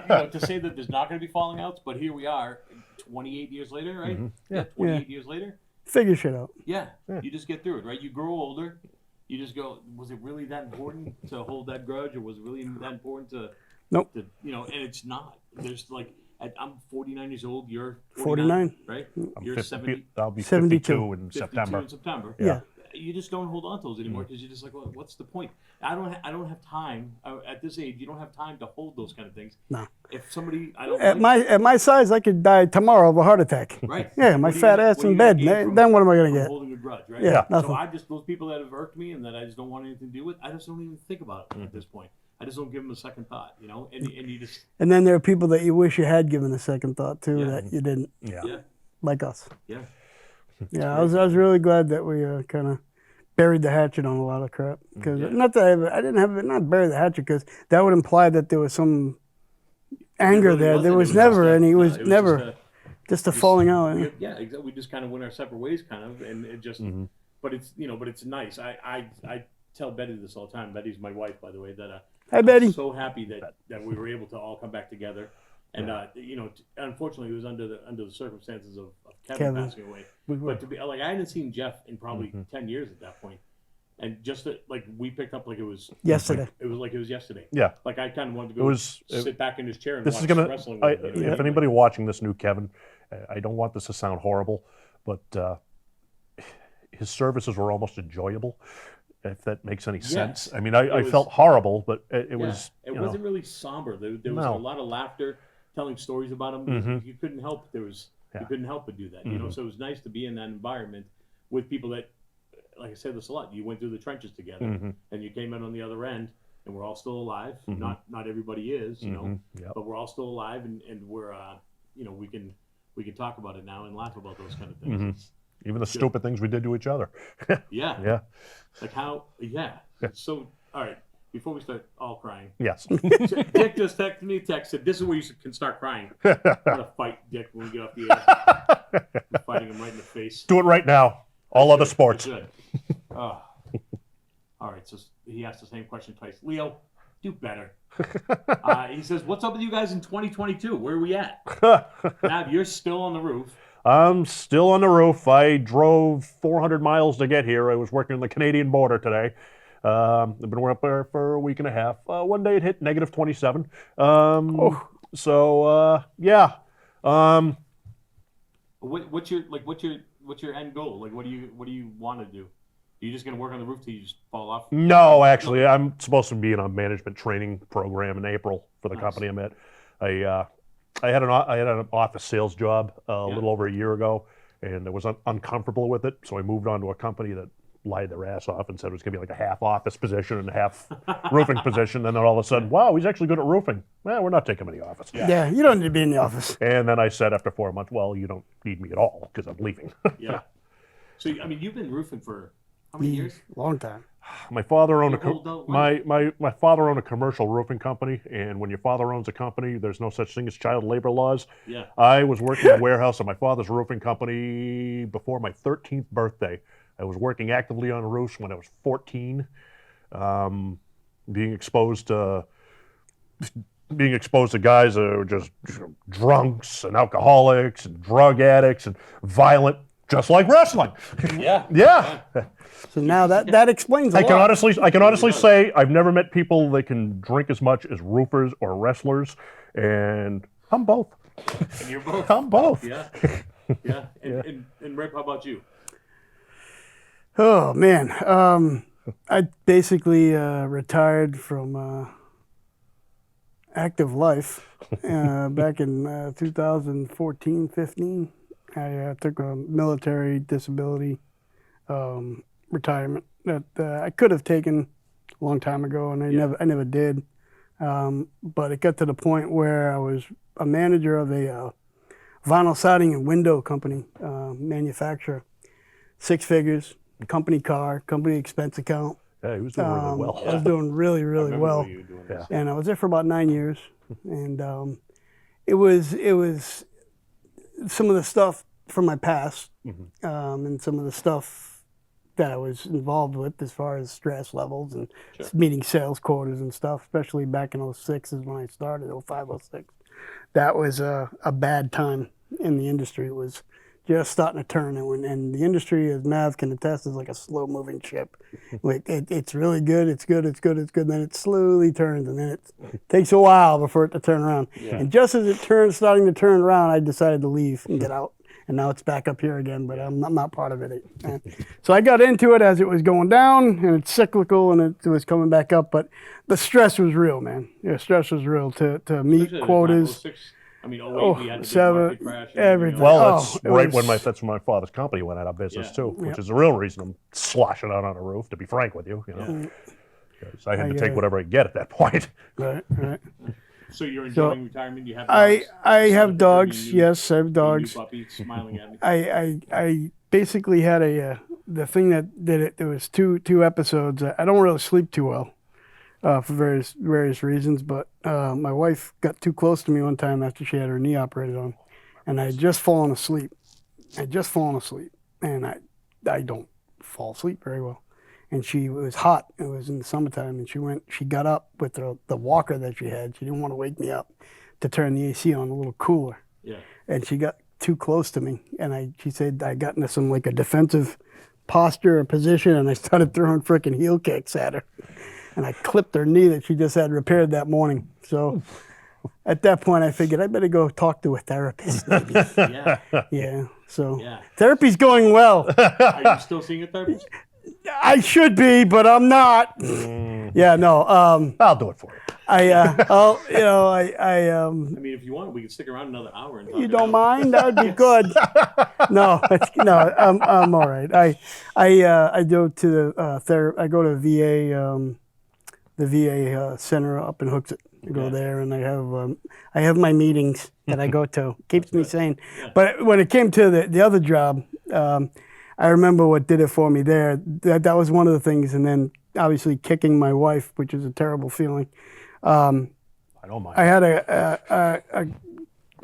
And, to say that there's not going to be falling outs, but here we are, 28 years later, right? Yeah, 28 years later. Figure shit out. Yeah, you just get through it, right? You grow older. You just go, was it really that important to hold that grudge, or was it really that important to, Nope. to and it's not. There's like, I'm 49 years old. You're 49, right? I'm You're 50 70, I'll be 72. 52 in 52 September. in September. Yeah. You just don't hold on to those anymore because you're just like, well, what's the point? I don't have time at this age. You don't have time to hold those kind of things. No. If somebody, I don't. At my size, I could die tomorrow of a heart attack. Right. Yeah, my What are you fat gonna- ass what are in you gonna bed. gain Then from- what am I gonna from get? holding a grudge, right? Yeah, nothing. So I just, those people that have irked me and that I just don't want anything to do with, I just don't even think about it at this point. I just don't give them a second thought, and you just, And then there are people that you wish you had given a second thought to Yeah. that you didn't, yeah, like us. yeah. Yeah, I was really glad that we kind of buried the hatchet on a lot of crap. Because not that I didn't have it, not bury the hatchet, because that would imply that there was some anger It really there. There wasn't. was It never just any. It no, was never just a falling out. Yeah, exactly. We just kind of went our separate ways, kind of, and it just. But it's but it's nice. I tell Betty this all the time. Betty's my wife, by the way. That Hi, Betty. I'm so happy that we were able to all come back together. And unfortunately, it was under the circumstances of Kevin passing away. But to be like, I hadn't seen Jeff in probably 10 years at that point. And just like we picked up like it was Yesterday. It was like it was yesterday. Yeah. Like I kind of wanted to go sit back in his chair and This watch is gonna. wrestling. If anybody watching this knew Kevin, I don't want this to sound horrible, but his services were almost enjoyable, if that makes any sense. I mean, I felt horrible, but it was. It wasn't really somber. There was a lot of laughter, telling stories about him. You couldn't help. You couldn't help but do that. So it was nice to be in that environment with people that, like I said this a lot. You went through the trenches together, and you came out on the other end, and we're all still alive. Not everybody is, but we're all still alive, and we're we can talk about it now and laugh about those kind of things. Even the stupid things we did to each other. Yeah. Yeah. Like how? Yeah. So all right. Before we start all crying, Yes. Dick just texted me. Said, "This is where you can start crying." I'm gonna fight Dick when we get off the air. I'm fighting him right in the face. Do it right now. All other sports. Good. All right. So he asked the same question twice. Leo, do better. He says, "What's up with you guys in 2022? Where are we at?" Nav, you're still on the roof. I'm still on the roof. I drove 400 miles to get here. I was working on the Canadian border today. I've been up there for a week and a half. One day it hit negative 27. So yeah. What's your end goal? Like, what do you want to do? Are you just gonna work on the roof till you just fall off? No, actually, I'm supposed to be in a management training program in April for the company I'm at. I had an office sales job a little over a year ago, and I was uncomfortable with it, so I moved on to a company that lied their ass off and said it was going to be like a half office position and a half roofing position. And then all of a sudden, wow, he's actually good at roofing. Well, we're not taking him in the office. Yeah, you don't need to be in the office. And then I said after 4 months, well, you don't need me at all because I'm leaving. Yeah. So I mean, you've been roofing for how many years? Long time. My father owned Your whole life? my father owned a commercial roofing company, and when your father owns a company, there's no such thing as child labor laws. Yeah. I was working in a warehouse at my father's roofing company before my 13th birthday. I was working actively on roofs when I was 14, being exposed to guys that were just drunks and alcoholics and drug addicts and violent, just like wrestling. Yeah. Yeah. So now that explains a I lot. can honestly say I've never met people that can drink as much as roofers or wrestlers, and I'm both. And you're both. I'm both. Yeah. Yeah. And Rip, how about you? Oh man, I basically retired from active life back in 2014-15. I took a military disability retirement that I could have taken a long time ago, and I never did. But it got to the point where I was a manager of a vinyl siding and window company manufacturer, 6 figures. Company car, company expense account. Yeah, he was doing really well. I was doing really, really well. You were doing this. And I was there for about 9 years. And it was some of the stuff from my past and some of the stuff that I was involved with as far as stress levels and meeting sales quotas and stuff, especially back in 06 is when I started, 05, 06. That was a bad time in the industry. It was just starting to turn. And the industry, as Mav can attest, is like a slow-moving ship. Like it's really good, it's good, then it slowly turns, and then it takes a while before it to turn around. Yeah. And just as it starting to turn around, I decided to leave and get out. And now it's back up here again, but I'm not part of it. So I got into it as it was going down, and it's cyclical, and it was coming back up. But the stress was real, man. Yeah, stress was real to meet Especially at quotas. 06, I mean, 08, we had the big 07, market crash. and everything. Well, Oh, that's it right was- that's when my father's company went out of business Yeah. too, which is the real reason I'm sloshing out on a roof. To be frank with you, Mm. 'Cause I had to take whatever I could get at that point. Right. So you're enjoying retirement? You have I dogs? have dogs. Yes, I have New dogs. puppy smiling at me. I basically had the thing that did it. There was two episodes. I don't really sleep too well for various reasons. But my wife got too close to me one time after she had her knee operated on, and I had just fallen asleep. And I don't fall asleep very well. And it was hot. It was in the summertime, and she got up with the walker that she had. She didn't want to wake me up to turn the AC on a little cooler. Yeah. And she got too close to me, and she said I got into some like a defensive posture or position, and I started throwing freaking heel kicks at her, and I clipped her knee that she just had repaired that morning. So at that point, I figured I better go talk to a therapist. Maybe. Yeah. Yeah. So Yeah. therapy's going well. Are you still seeing a therapist? I should be, but I'm not. Yeah. No. I'll do it for you. I mean, if you want, we can stick around another hour and talk You it don't out. mind? That would be good. No, I'm all right. I go to the I go to the VA center up in Hooksett. I go there and I have my meetings that I go to. Keeps me sane. But when it came to the other job, I remember what did it for me there. That was one of the things, and then obviously kicking my wife, which is a terrible feeling. I don't mind. I had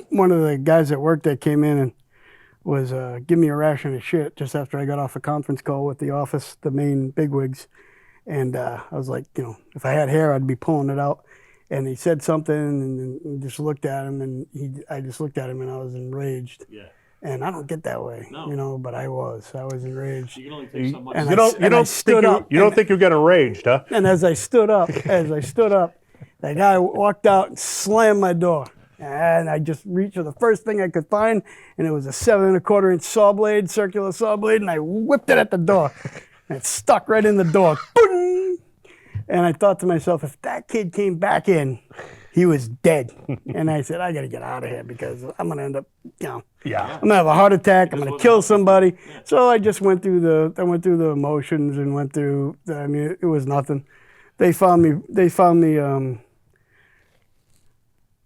one of the guys at work that came in and was giving me a ration of shit just after I got off a conference call with the office, the main bigwigs. And I was like, if I had hair, I'd be pulling it out. And he said something and just looked at him, and I just looked at him and I was enraged. Yeah. And I don't get that way, No. but I was enraged. You can only take so much. And You don't stood up. You don't think you get enraged, huh? And as I stood up, that guy walked out and slammed my door. And I just reached for the first thing I could find, and it was a 7 1/4 inch saw blade, circular saw blade, and I whipped it at the door. And it stuck right in the door. Boom! And I thought to myself, if that kid came back in, he was dead. And I said, I got to get out of here because I'm going to end up, Yeah. I'm gonna have a heart attack. I'm gonna kill somebody. So I just went through the emotions and went through. It was nothing. They found me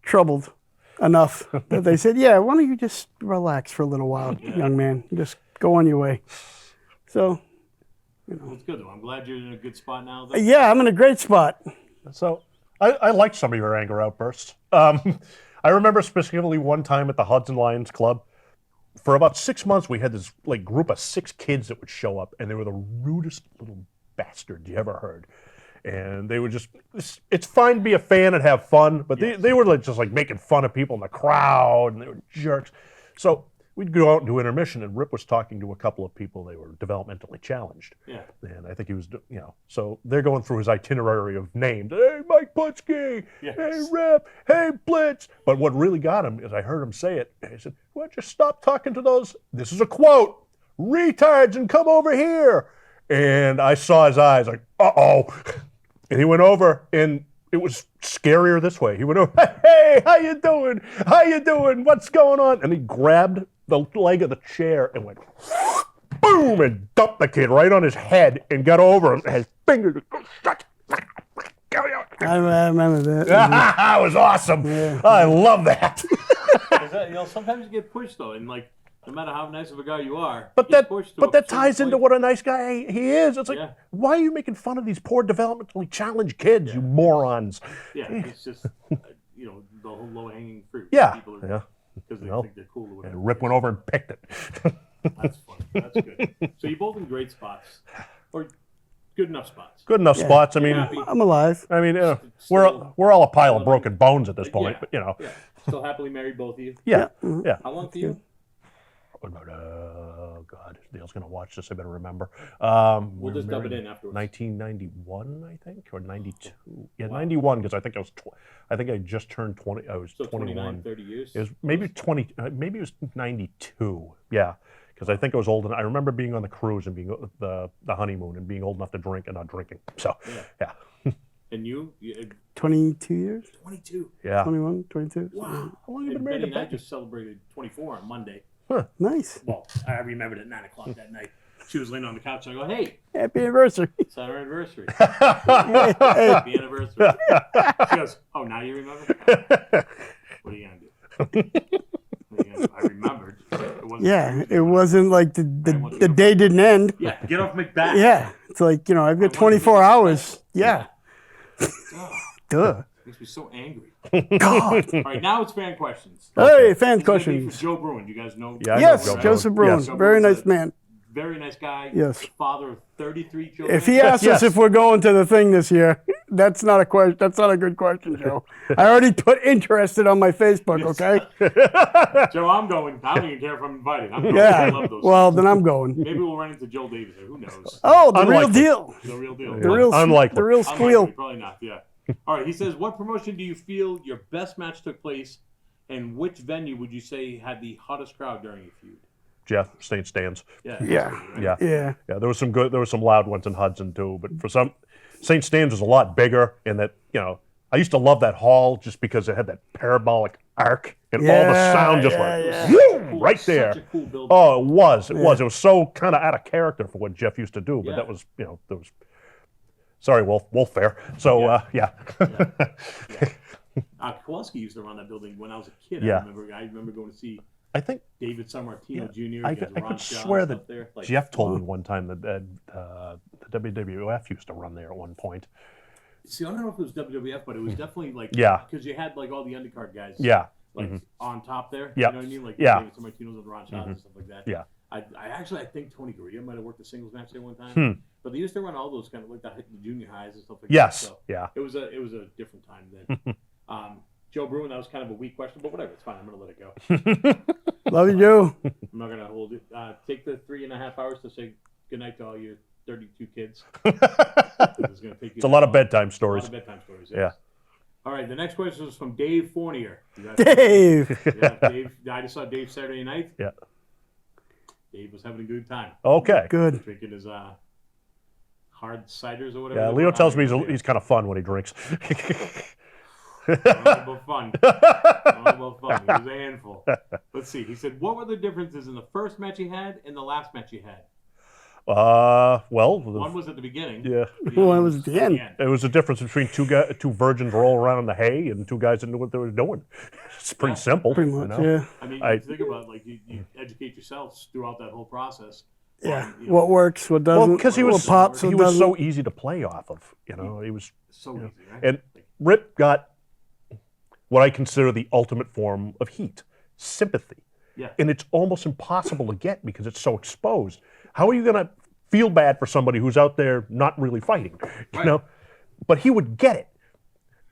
troubled enough that they said, "Yeah, why don't you just relax for a little while, young man? Just go on your way." So, It's good though. I'm glad you're in a good spot now. yeah, I'm in a great spot. So I like some of your anger outbursts. I remember specifically one time at the Hudson Lions Club. For about 6 months, we had this group of 6 kids that would show up, and they were the rudest little bastards you ever heard. And they would just, it's fine to be a fan and have fun, but they were just making fun of people in the crowd, and they were jerks. So we'd go out and do intermission, and Rip was talking to a couple of people. They were developmentally challenged. Yeah. And I think he was, so they're going through his itinerary of names. Hey, Mike Putski. Yes. Hey, Rep. Hey, Blitz. But what really got him is I heard him say it. He said, why don't you stop talking to those, this is a quote, retards, and come over here. And I saw his eyes like, uh-oh. And he went over, and it was scarier this way. He went over, hey, how you doing? How you doing? What's going on? And he grabbed the leg of the chair and went, boom, and dumped the kid right on his head and got over him. His fingers, I remember that. that was awesome. I love that. Sometimes you get pushed though, and no matter how nice of a guy you are, But you get that, pushed to but a that certain ties into point. what a nice guy he is. It's like, Yeah. why are you making fun of these poor developmentally challenged kids, you morons? Yeah, it's just you know, the whole low-hanging fruit. Yeah. People are, Yeah. because they Well, think they're cool or whatever. And Rip went over and picked it. That's funny. That's good. So you're both in great spots, or good enough spots. Good enough spots. I mean, Happy. I'm alive. we're all a pile of broken bones at this point. Yeah. But you know, Yeah. Still happily married, both of you. yeah. How long for you? Oh God, Dale's gonna watch this. I better remember. We'll just dub it in afterwards. 1991, I think, or 92. Yeah, 91, because I think I think I just turned 20. I was So 21. 29, 30 years. It was maybe 20. Maybe it was 92. Yeah, because I think I was old enough. I remember being on the cruise and being the honeymoon and being old enough to drink and not drinking. So yeah. And you 22 years? 22. Yeah. 21, 22? Wow. How long have you been And married Betty to and I Becky? just celebrated 24 on Monday. Nice. Well, I remembered at 9 o'clock that night. She was laying on the couch. I go, hey, Happy anniversary. it's our anniversary. Happy anniversary. She goes, oh, now you remember? What are you going to do? I remembered. It wasn't Yeah, it wasn't like the day didn't end. Yeah, get off McBath. Yeah, it's like, you know, I've got 24 hours. Yeah. Duh. Makes me so angry. God. All right, now it's fan questions. Hey, fan This is gonna be questions. for Joe Bruin. You guys know? Yeah, I know Yes, Joe Bruin. Joseph Bruin. Yes. Very nice man. Very nice guy. Yes. Father of 33 children. If he asks us Yes. if we're going to the thing this year, that's not a question. That's not a good question, Joe. I already put interested on my Facebook. Okay. Joe, I'm going. I don't even care if I'm invited. I'm going. I Yeah. love those. Well, then I'm going. Maybe we'll run into Joel Davis there. Who knows? Oh, the real Unlikely. deal. The real deal. The real. Unlikely. The real Unlikely, squeal. Probably not. Yeah. All right. He says, what promotion do you feel your best match took place, and which venue would you say had the hottest crowd during your feud? Jeff, St. Stan's. Yeah. Yeah. Right? Yeah. Yeah. Yeah, there was some loud ones in Hudson too, but for some, St. Stan's was a lot bigger, and that, you know, I used to love that hall just because it had that parabolic arc and all the Yeah, sound just yeah, went yeah. whoo, right there. Such a cool building. Oh, it was. It was so kind of out of character for what Jeff used to do, but Yeah. that was, you know, there was. Sorry, Wolf Fair. So yeah. Kowalski used to run that building when I was a kid. Yeah. I remember going to see I think David Sammartino Jr. I against Ron could Shaw swear and that stuff there. Like, Jeff told me one time that the WWF used to run there at one point. see, I don't know if it was WWF, but it was definitely like Yeah. because you had like all the undercard guys. Yeah. Like on top there. Yep. You know what I mean? Like Yeah. David Sammartino's and Ron Shaw and stuff like that. Yeah. I think Tony Gurria might have worked a singles match there one time. But they used to run all those kind of like the junior highs and stuff like Yes. that. So Yeah. it was a different time then. Joe Bruin, that was kind of a weak question, but whatever, it's fine. I'm gonna let it go. Love you, Joe. I'm not gonna hold it. Take the 3.5 hours to say goodnight to all your 32 kids. It's a lot of bedtime A lot stories. of bedtime stories. Yeah. Yes. All right, the next question is from Dave Fournier. You guys- Dave. Yeah, Dave. I just saw Dave Saturday night. Yeah. Dave was having a good time, Okay. Good. drinking his hard ciders or whatever. Yeah, they Leo were. tells me I don't know. he's kind of fun when he drinks. All about fun. All about fun. It was a handful. Let's see. He said, what were the differences in the first match you had and the last match you had? Well, One was at the beginning. yeah, The One other was at the end. it was the difference between two virgins rolling around in the hay and two guys that knew what they were doing. It's pretty simple. Pretty you much, know? yeah. I mean, I- you think about like you educate yourselves throughout that whole process. Yeah. on, you know, What works, what doesn't. Well, because he what was pops, what he was doesn't. so easy to play off of. You know, he was, so easy, right? and Rip got what I consider the ultimate form of heat, sympathy. Yeah. And it's almost impossible to get because it's so exposed. How are you going to feel bad for somebody who's out there not really fighting? You Right. know, but he would get it.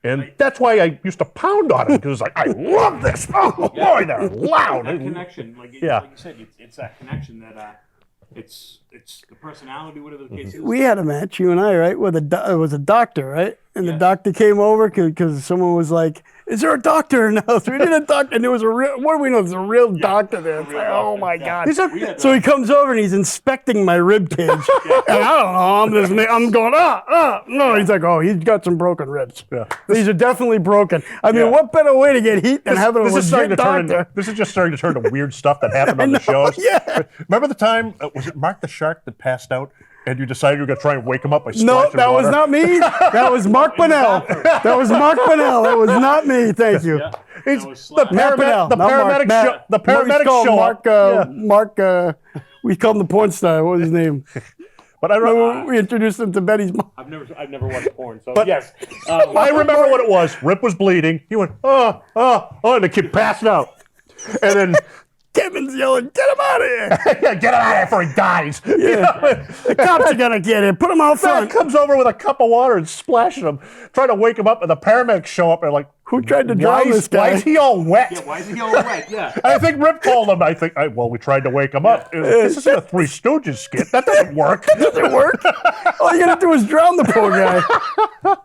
And that's why I used to pound on him because it's like, I love this. Oh, boy, they're loud. That connection, like, Yeah. like you said, it's that connection that it's the personality, whatever the case is. We had a match, you and I, right? With it was a doctor, right? And the Yeah. doctor came over because someone was like, "Is there a doctor in the house?" We need a doctor, and there was a real. What do we know? There's a real doctor there. It's real like, oh doctor, my yeah. god! We had So he comes over and he's inspecting my rib cage, and I don't know. I'm going, no. He's like, oh, he's got some broken ribs. Yeah. These are definitely broken. I mean, Yeah. what better way to get heat than having a This is starting legit to turn. doctor? This is just starting to turn to weird stuff that happened on the shows. yeah. Remember the time? Was it Mark the Shark that passed out, and you decided you were going to try and wake him up by splashing No, that was water? not me. That was Mark Bunnell. That was Mark Bunnell. That was not me. Thank you. Yeah. It's was the Slack. paramedic. The Not Mark, paramedics called show Mark, up. Yeah. Mark. We called him the porn star. What was his name? But I remember. We introduced him to Betty's mom. I've never watched porn, so But- yes. I remember what it was. Rip was bleeding. He went, and the kid passed out. And then, Kevin's yelling, "Get him out of here!" yeah, get him out of here before he dies. Yeah. The cops are gonna get him. Put him out Dad front. comes over with a cup of water and splashes him, trying to wake him up, and the paramedics show up and like, Who tried to why drown is, this guy? why is he all wet? Yeah, why is he all wet? Yeah. I think Rip told him, well, we tried to wake him up. This isn't a Three Stooges skit. That doesn't work. Doesn't work. All you gotta do is drown the poor guy.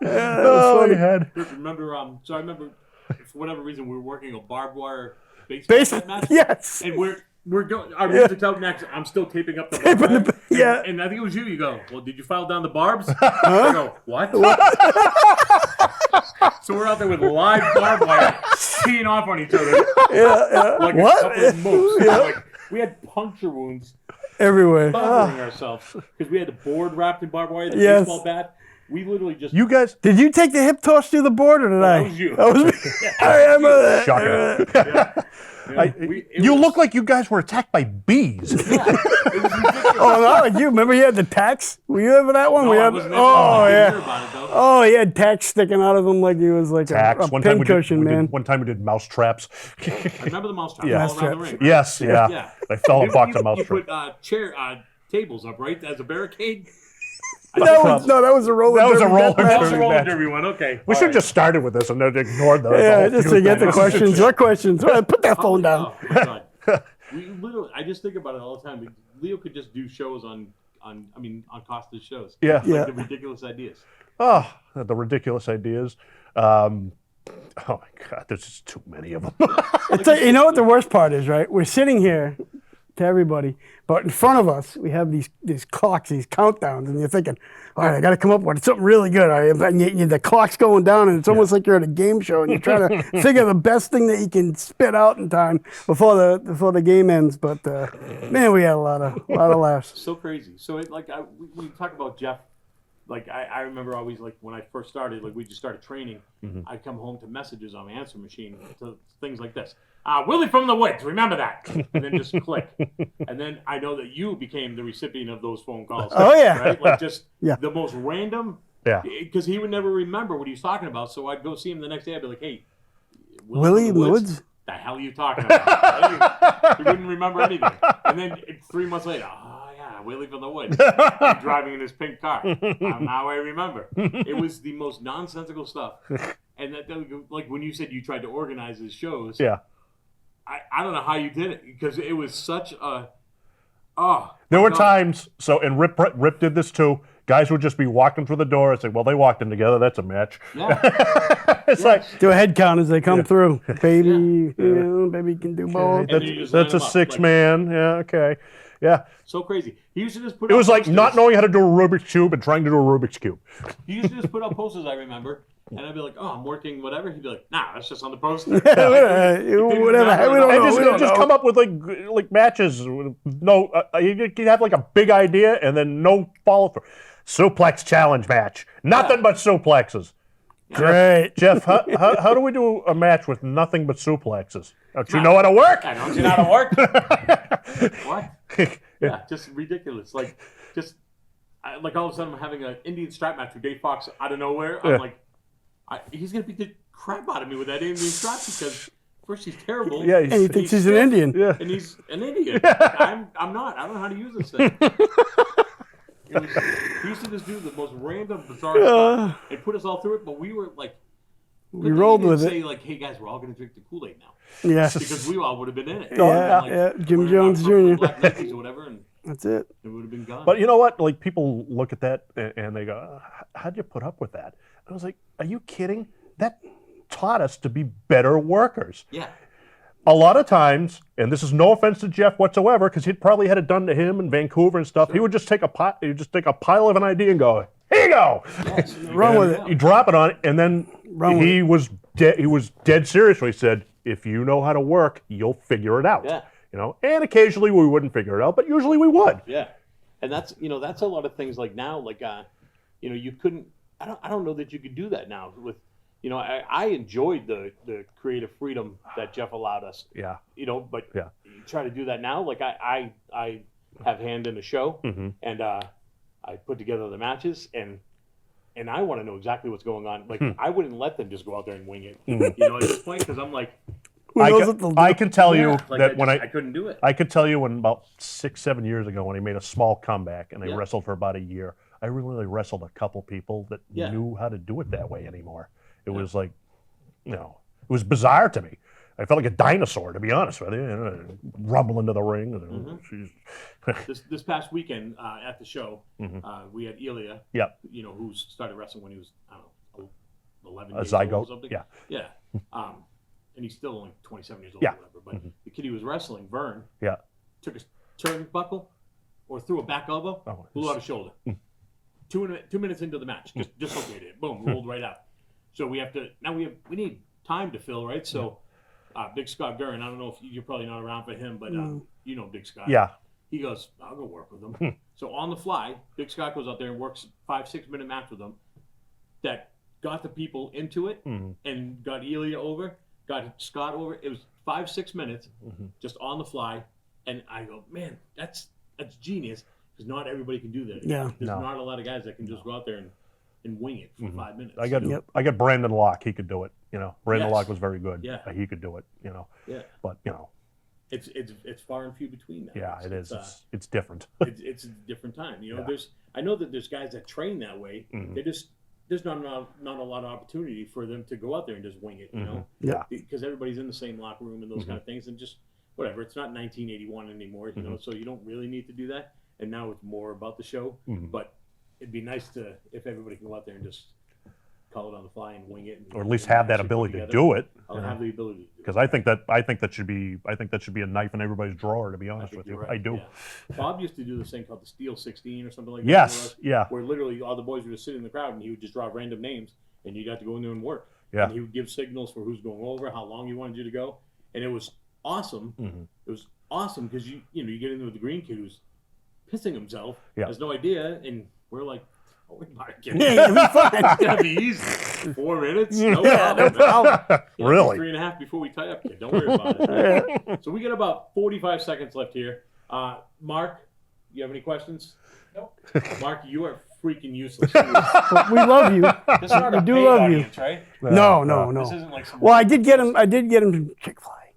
Oh, he had. Remember, so I remember, for whatever reason, we were working a barbed wire baseball match. Yes. And we're going. Our music's out next. I'm still taping up the barbed wire. Yeah. And I think it was you. You go, well, did you file down the barbs? I go, what? So we're out there with live barbed wire teeing off on each other. Yeah. Like What? a couple of moose. Like, we had puncture wounds Everywhere. covering ourselves because we had the board wrapped in barbed wire, the Yes. baseball bat. We literally just. You guys. Did you take the hip toss through the board or did I? That was you. That was me. I remember that. Shocker. You look like you guys were attacked by bees. It was ridiculous. Oh, not like you. Remember he had the tacks? Were you ever that one? No, we I had, wasn't oh, I didn't yeah. hear about it, though. Oh, he had tacks sticking out of him like he was like Tax. a pincushion, man. One time we did mouse traps. I remember the mouse trap Yeah. all around the ring. Yes, yeah. Yeah. They fell a box You of mouse You traps. put tables up, right, as a barricade? That was a roller That was a derby roller death match. That was a derby roller match. derby one, okay. We should have just started with this and then ignored the Yeah, whole just feud forget thing. the questions. What questions? Well, put that phone down. Oh, my God. We literally, I just think about it all the time. Leo could just do shows on Costa's shows. Yeah. Yeah. The ridiculous ideas. Oh, the ridiculous ideas. Oh my God, there's just too many of them. It's like, you know what the worst part is, right? We're sitting here to everybody, but in front of us we have these clocks, these countdowns, and you're thinking, all right, I got to come up with something really good. All right, and the clock's going down, and it's almost like you're at a game show, and you're trying to figure the best thing that you can spit out in time before the game ends. But man, we had a lot of laughs. So crazy. So when you talk about Jeff, like I remember always, like when I first started, like we just started training, I'd come home to messages on my answer machine to things like this. Willie from the Woods, remember that. And then just click. And then I know that you became the recipient of those phone calls. Oh, yeah. Right? Like just Yeah. the most random. Yeah. Because he would never remember what he was talking about. So I'd go see him the next day. I'd be like, hey, Willie in the Woods? The hell are you talking about? He wouldn't remember anything. And then 3 months later, oh yeah, Willie from the Woods, driving in his pink car. Now I remember. It was the most nonsensical stuff. And that, like when you said you tried to organize his shows, Yeah. I don't know how you did it because it was such a There were times, and Rip did this too. Guys would just be walking through the door and say, well, they walked in together. That's a match. Yeah. It's like, Do a head count as they come through. Baby, you know, baby can do both. then you just line that's a them up, 6-man. Yeah, okay. Yeah. So crazy. He used to just put It up was like posters. not knowing how to do a Rubik's Cube and trying to do a Rubik's Cube. He used to just put up posters, I remember. And I'd be like, oh, I'm working whatever. He'd be like, nah, that's just on the poster. Whatever. We don't And know. just come up with like matches. With no, you have like a big idea and then no follow through. Suplex challenge match. Nothing but suplexes. Great. Jeff, how do we do a match with nothing but suplexes? Don't you know how to work? I don't you know how to work. What? Yeah, just ridiculous. Like, like all of a sudden I'm having an Indian strap match with Dave Fox out of nowhere. I'm like, he's going to beat the crap out of me with that Indian strap because first he's terrible. Yeah, And he thinks he's an stiff, Indian. Yeah. And he's an Indian. I'm not. I don't know how to use this thing. He used to just do the most random, bizarre stuff and put us all through it, but we were like, We rolled with say, it. like, hey guys, we're all going to drink the Kool-Aid now. Yeah. Because we all would have been in it. Yeah, Like, yeah. Jim wearing Jones our purple Jr. Black Nikes or whatever, and That's it. it would have been gone. But you know what? Like people look at that and they go, how'd you put up with that? I was like, are you kidding? That taught us to be better workers. yeah. A lot of times, and this is no offense to Jeff whatsoever, because he'd probably had it done to him in Vancouver and stuff. He would just take a pile of an idea and go, here you go. Run with it. You drop it on it, and then Run with he was dead serious when he said, if you know how to work, you'll figure it out. Yeah. You know, and occasionally we wouldn't figure it out, but usually we would. Yeah, and that's that's a lot of things like now. Like you couldn't. I don't know that you could do that now with you know, I enjoyed the creative freedom that Jeff allowed us. Yeah. You know, but Yeah. you try to do that now. Like I have hand in the show, and I put together the matches, and I want to know exactly what's going on. Like I wouldn't let them just go out there and wing it. You know, at this point, because I'm like, I can tell you like that when I couldn't do it. I could tell you when about 6-7 years ago when he made a small comeback and they Yeah. wrestled for about a year, I really wrestled a couple people that Yeah. knew how to do it that way anymore. It was like, you know, it was bizarre to me. I felt like a dinosaur, to be honest with you. Rumble into the ring. This past weekend at the show, we had Ilya. Yep. You know, who started wrestling when he was, I don't know, 11 A years old or zygote. something. Yeah. Yeah. And he's still only 27 years old Yeah. or whatever. But the kid he was wrestling, Vern, Yeah. took a turnbuckle or threw a back elbow, Oh, blew out a shoulder. 2 minutes into the match, just dislocated it. Boom, rolled right out. So we have to now we need time to fill, right? So Big Scott Gurren, I don't know if you're probably not around for him, but you know Big Scott. Yeah. He goes, I'll go work with him. So on the fly, Big Scott goes out there and works 5-6 minute match with them that got the people into it and got Ilya over, got Scott over. It was 5-6 minutes just on the fly. And I go, man, that's genius, because not everybody can do that. Yeah. There's No. not a lot of guys that can just go out there and wing it for 5 minutes. I got Brandon Locke. He could do it. You know, Brandon Yes. Locke was very good. Yeah. He could do it. You know. Yeah. But you know. It's far and few between now. Yeah, it is. It's different. It's a different time. You know, Yeah. I know that there's guys that train that way. They just there's not a lot of opportunity for them to go out there and just wing it. You know, Yeah. because everybody's in the same locker room and those kind of things, and just whatever. It's not 1981 anymore. You know, so you don't really need to do that. And now it's more about the show. But it'd be nice if everybody can go out there and just call it on the fly and wing it, Or at least have that actually put ability to together. do it. I'll have the ability to do it. Because I think that should be a knife in everybody's drawer. To be I honest think with you're you, right, I do. yeah. Bob used to do this thing called the Steel 16 or something like Yes, that. yeah. Where literally all the boys would just sit in the crowd and he would just draw random names and you'd have to go in there and work. Yeah. And he would give signals for who's going over, how long he wanted you to go. And it was awesome. It was awesome because you get in there with the green kid who's pissing himself, Yeah. has no idea, and we're like, don't worry about it, kid. Yeah, you'll be fine. It's gonna be easy. 4 minutes, no problem. Yeah, Really? 3.5 before we tie up, kid. Don't worry about it. So we got about 45 seconds left here. Mark, you have any questions? Nope. Mark, you are freaking useless. But we love you. This is not a do paid love you. audience, right? No. This isn't like some. Well, I did get him some Chick-fil-A.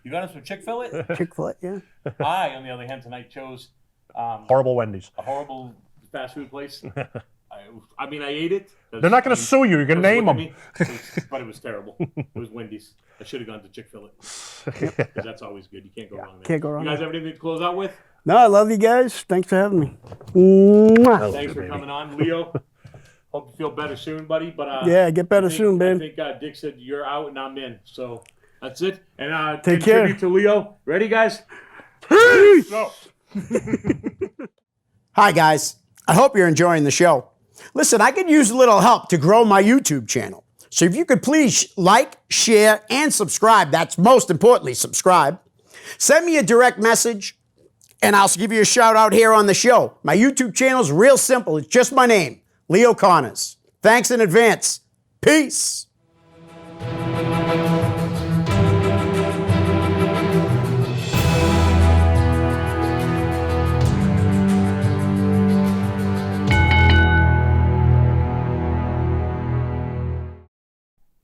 You got us some Chick-fil-A? Chick-fil-A, yeah. I, on the other hand, tonight chose Horrible Wendy's. a horrible fast food place. I mean, I ate it. They're not going to sue you. You can name them. But it was terrible. It was Wendy's. I should have gone to Chick-fil-A. Because that's always good. You can't go wrong there. Can't go wrong You guys have anything to close out with? No, I love you guys. Thanks for having me. Mwah. Thanks for coming on, Leo. Hope you feel better soon, buddy. But Yeah, get better soon, I babe. think Dick said you're out and I'm in. So that's it. And Take in care. tribute to Leo. Ready, guys? Peace. Hi, guys. I hope you're enjoying the show. Listen, I could use a little help to grow my YouTube channel. So if you could please like, share, and subscribe, that's most importantly, subscribe. Send me a direct message, and I'll give you a shout out here on the show. My YouTube channel is real simple. It's just my name, Leo Connors. Thanks in advance. Peace.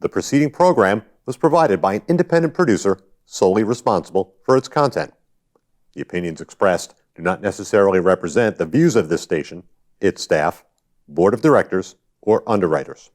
The preceding program was provided by an independent producer solely responsible for its content. The opinions expressed do not necessarily represent the views of this station, its staff, board of directors, or underwriters.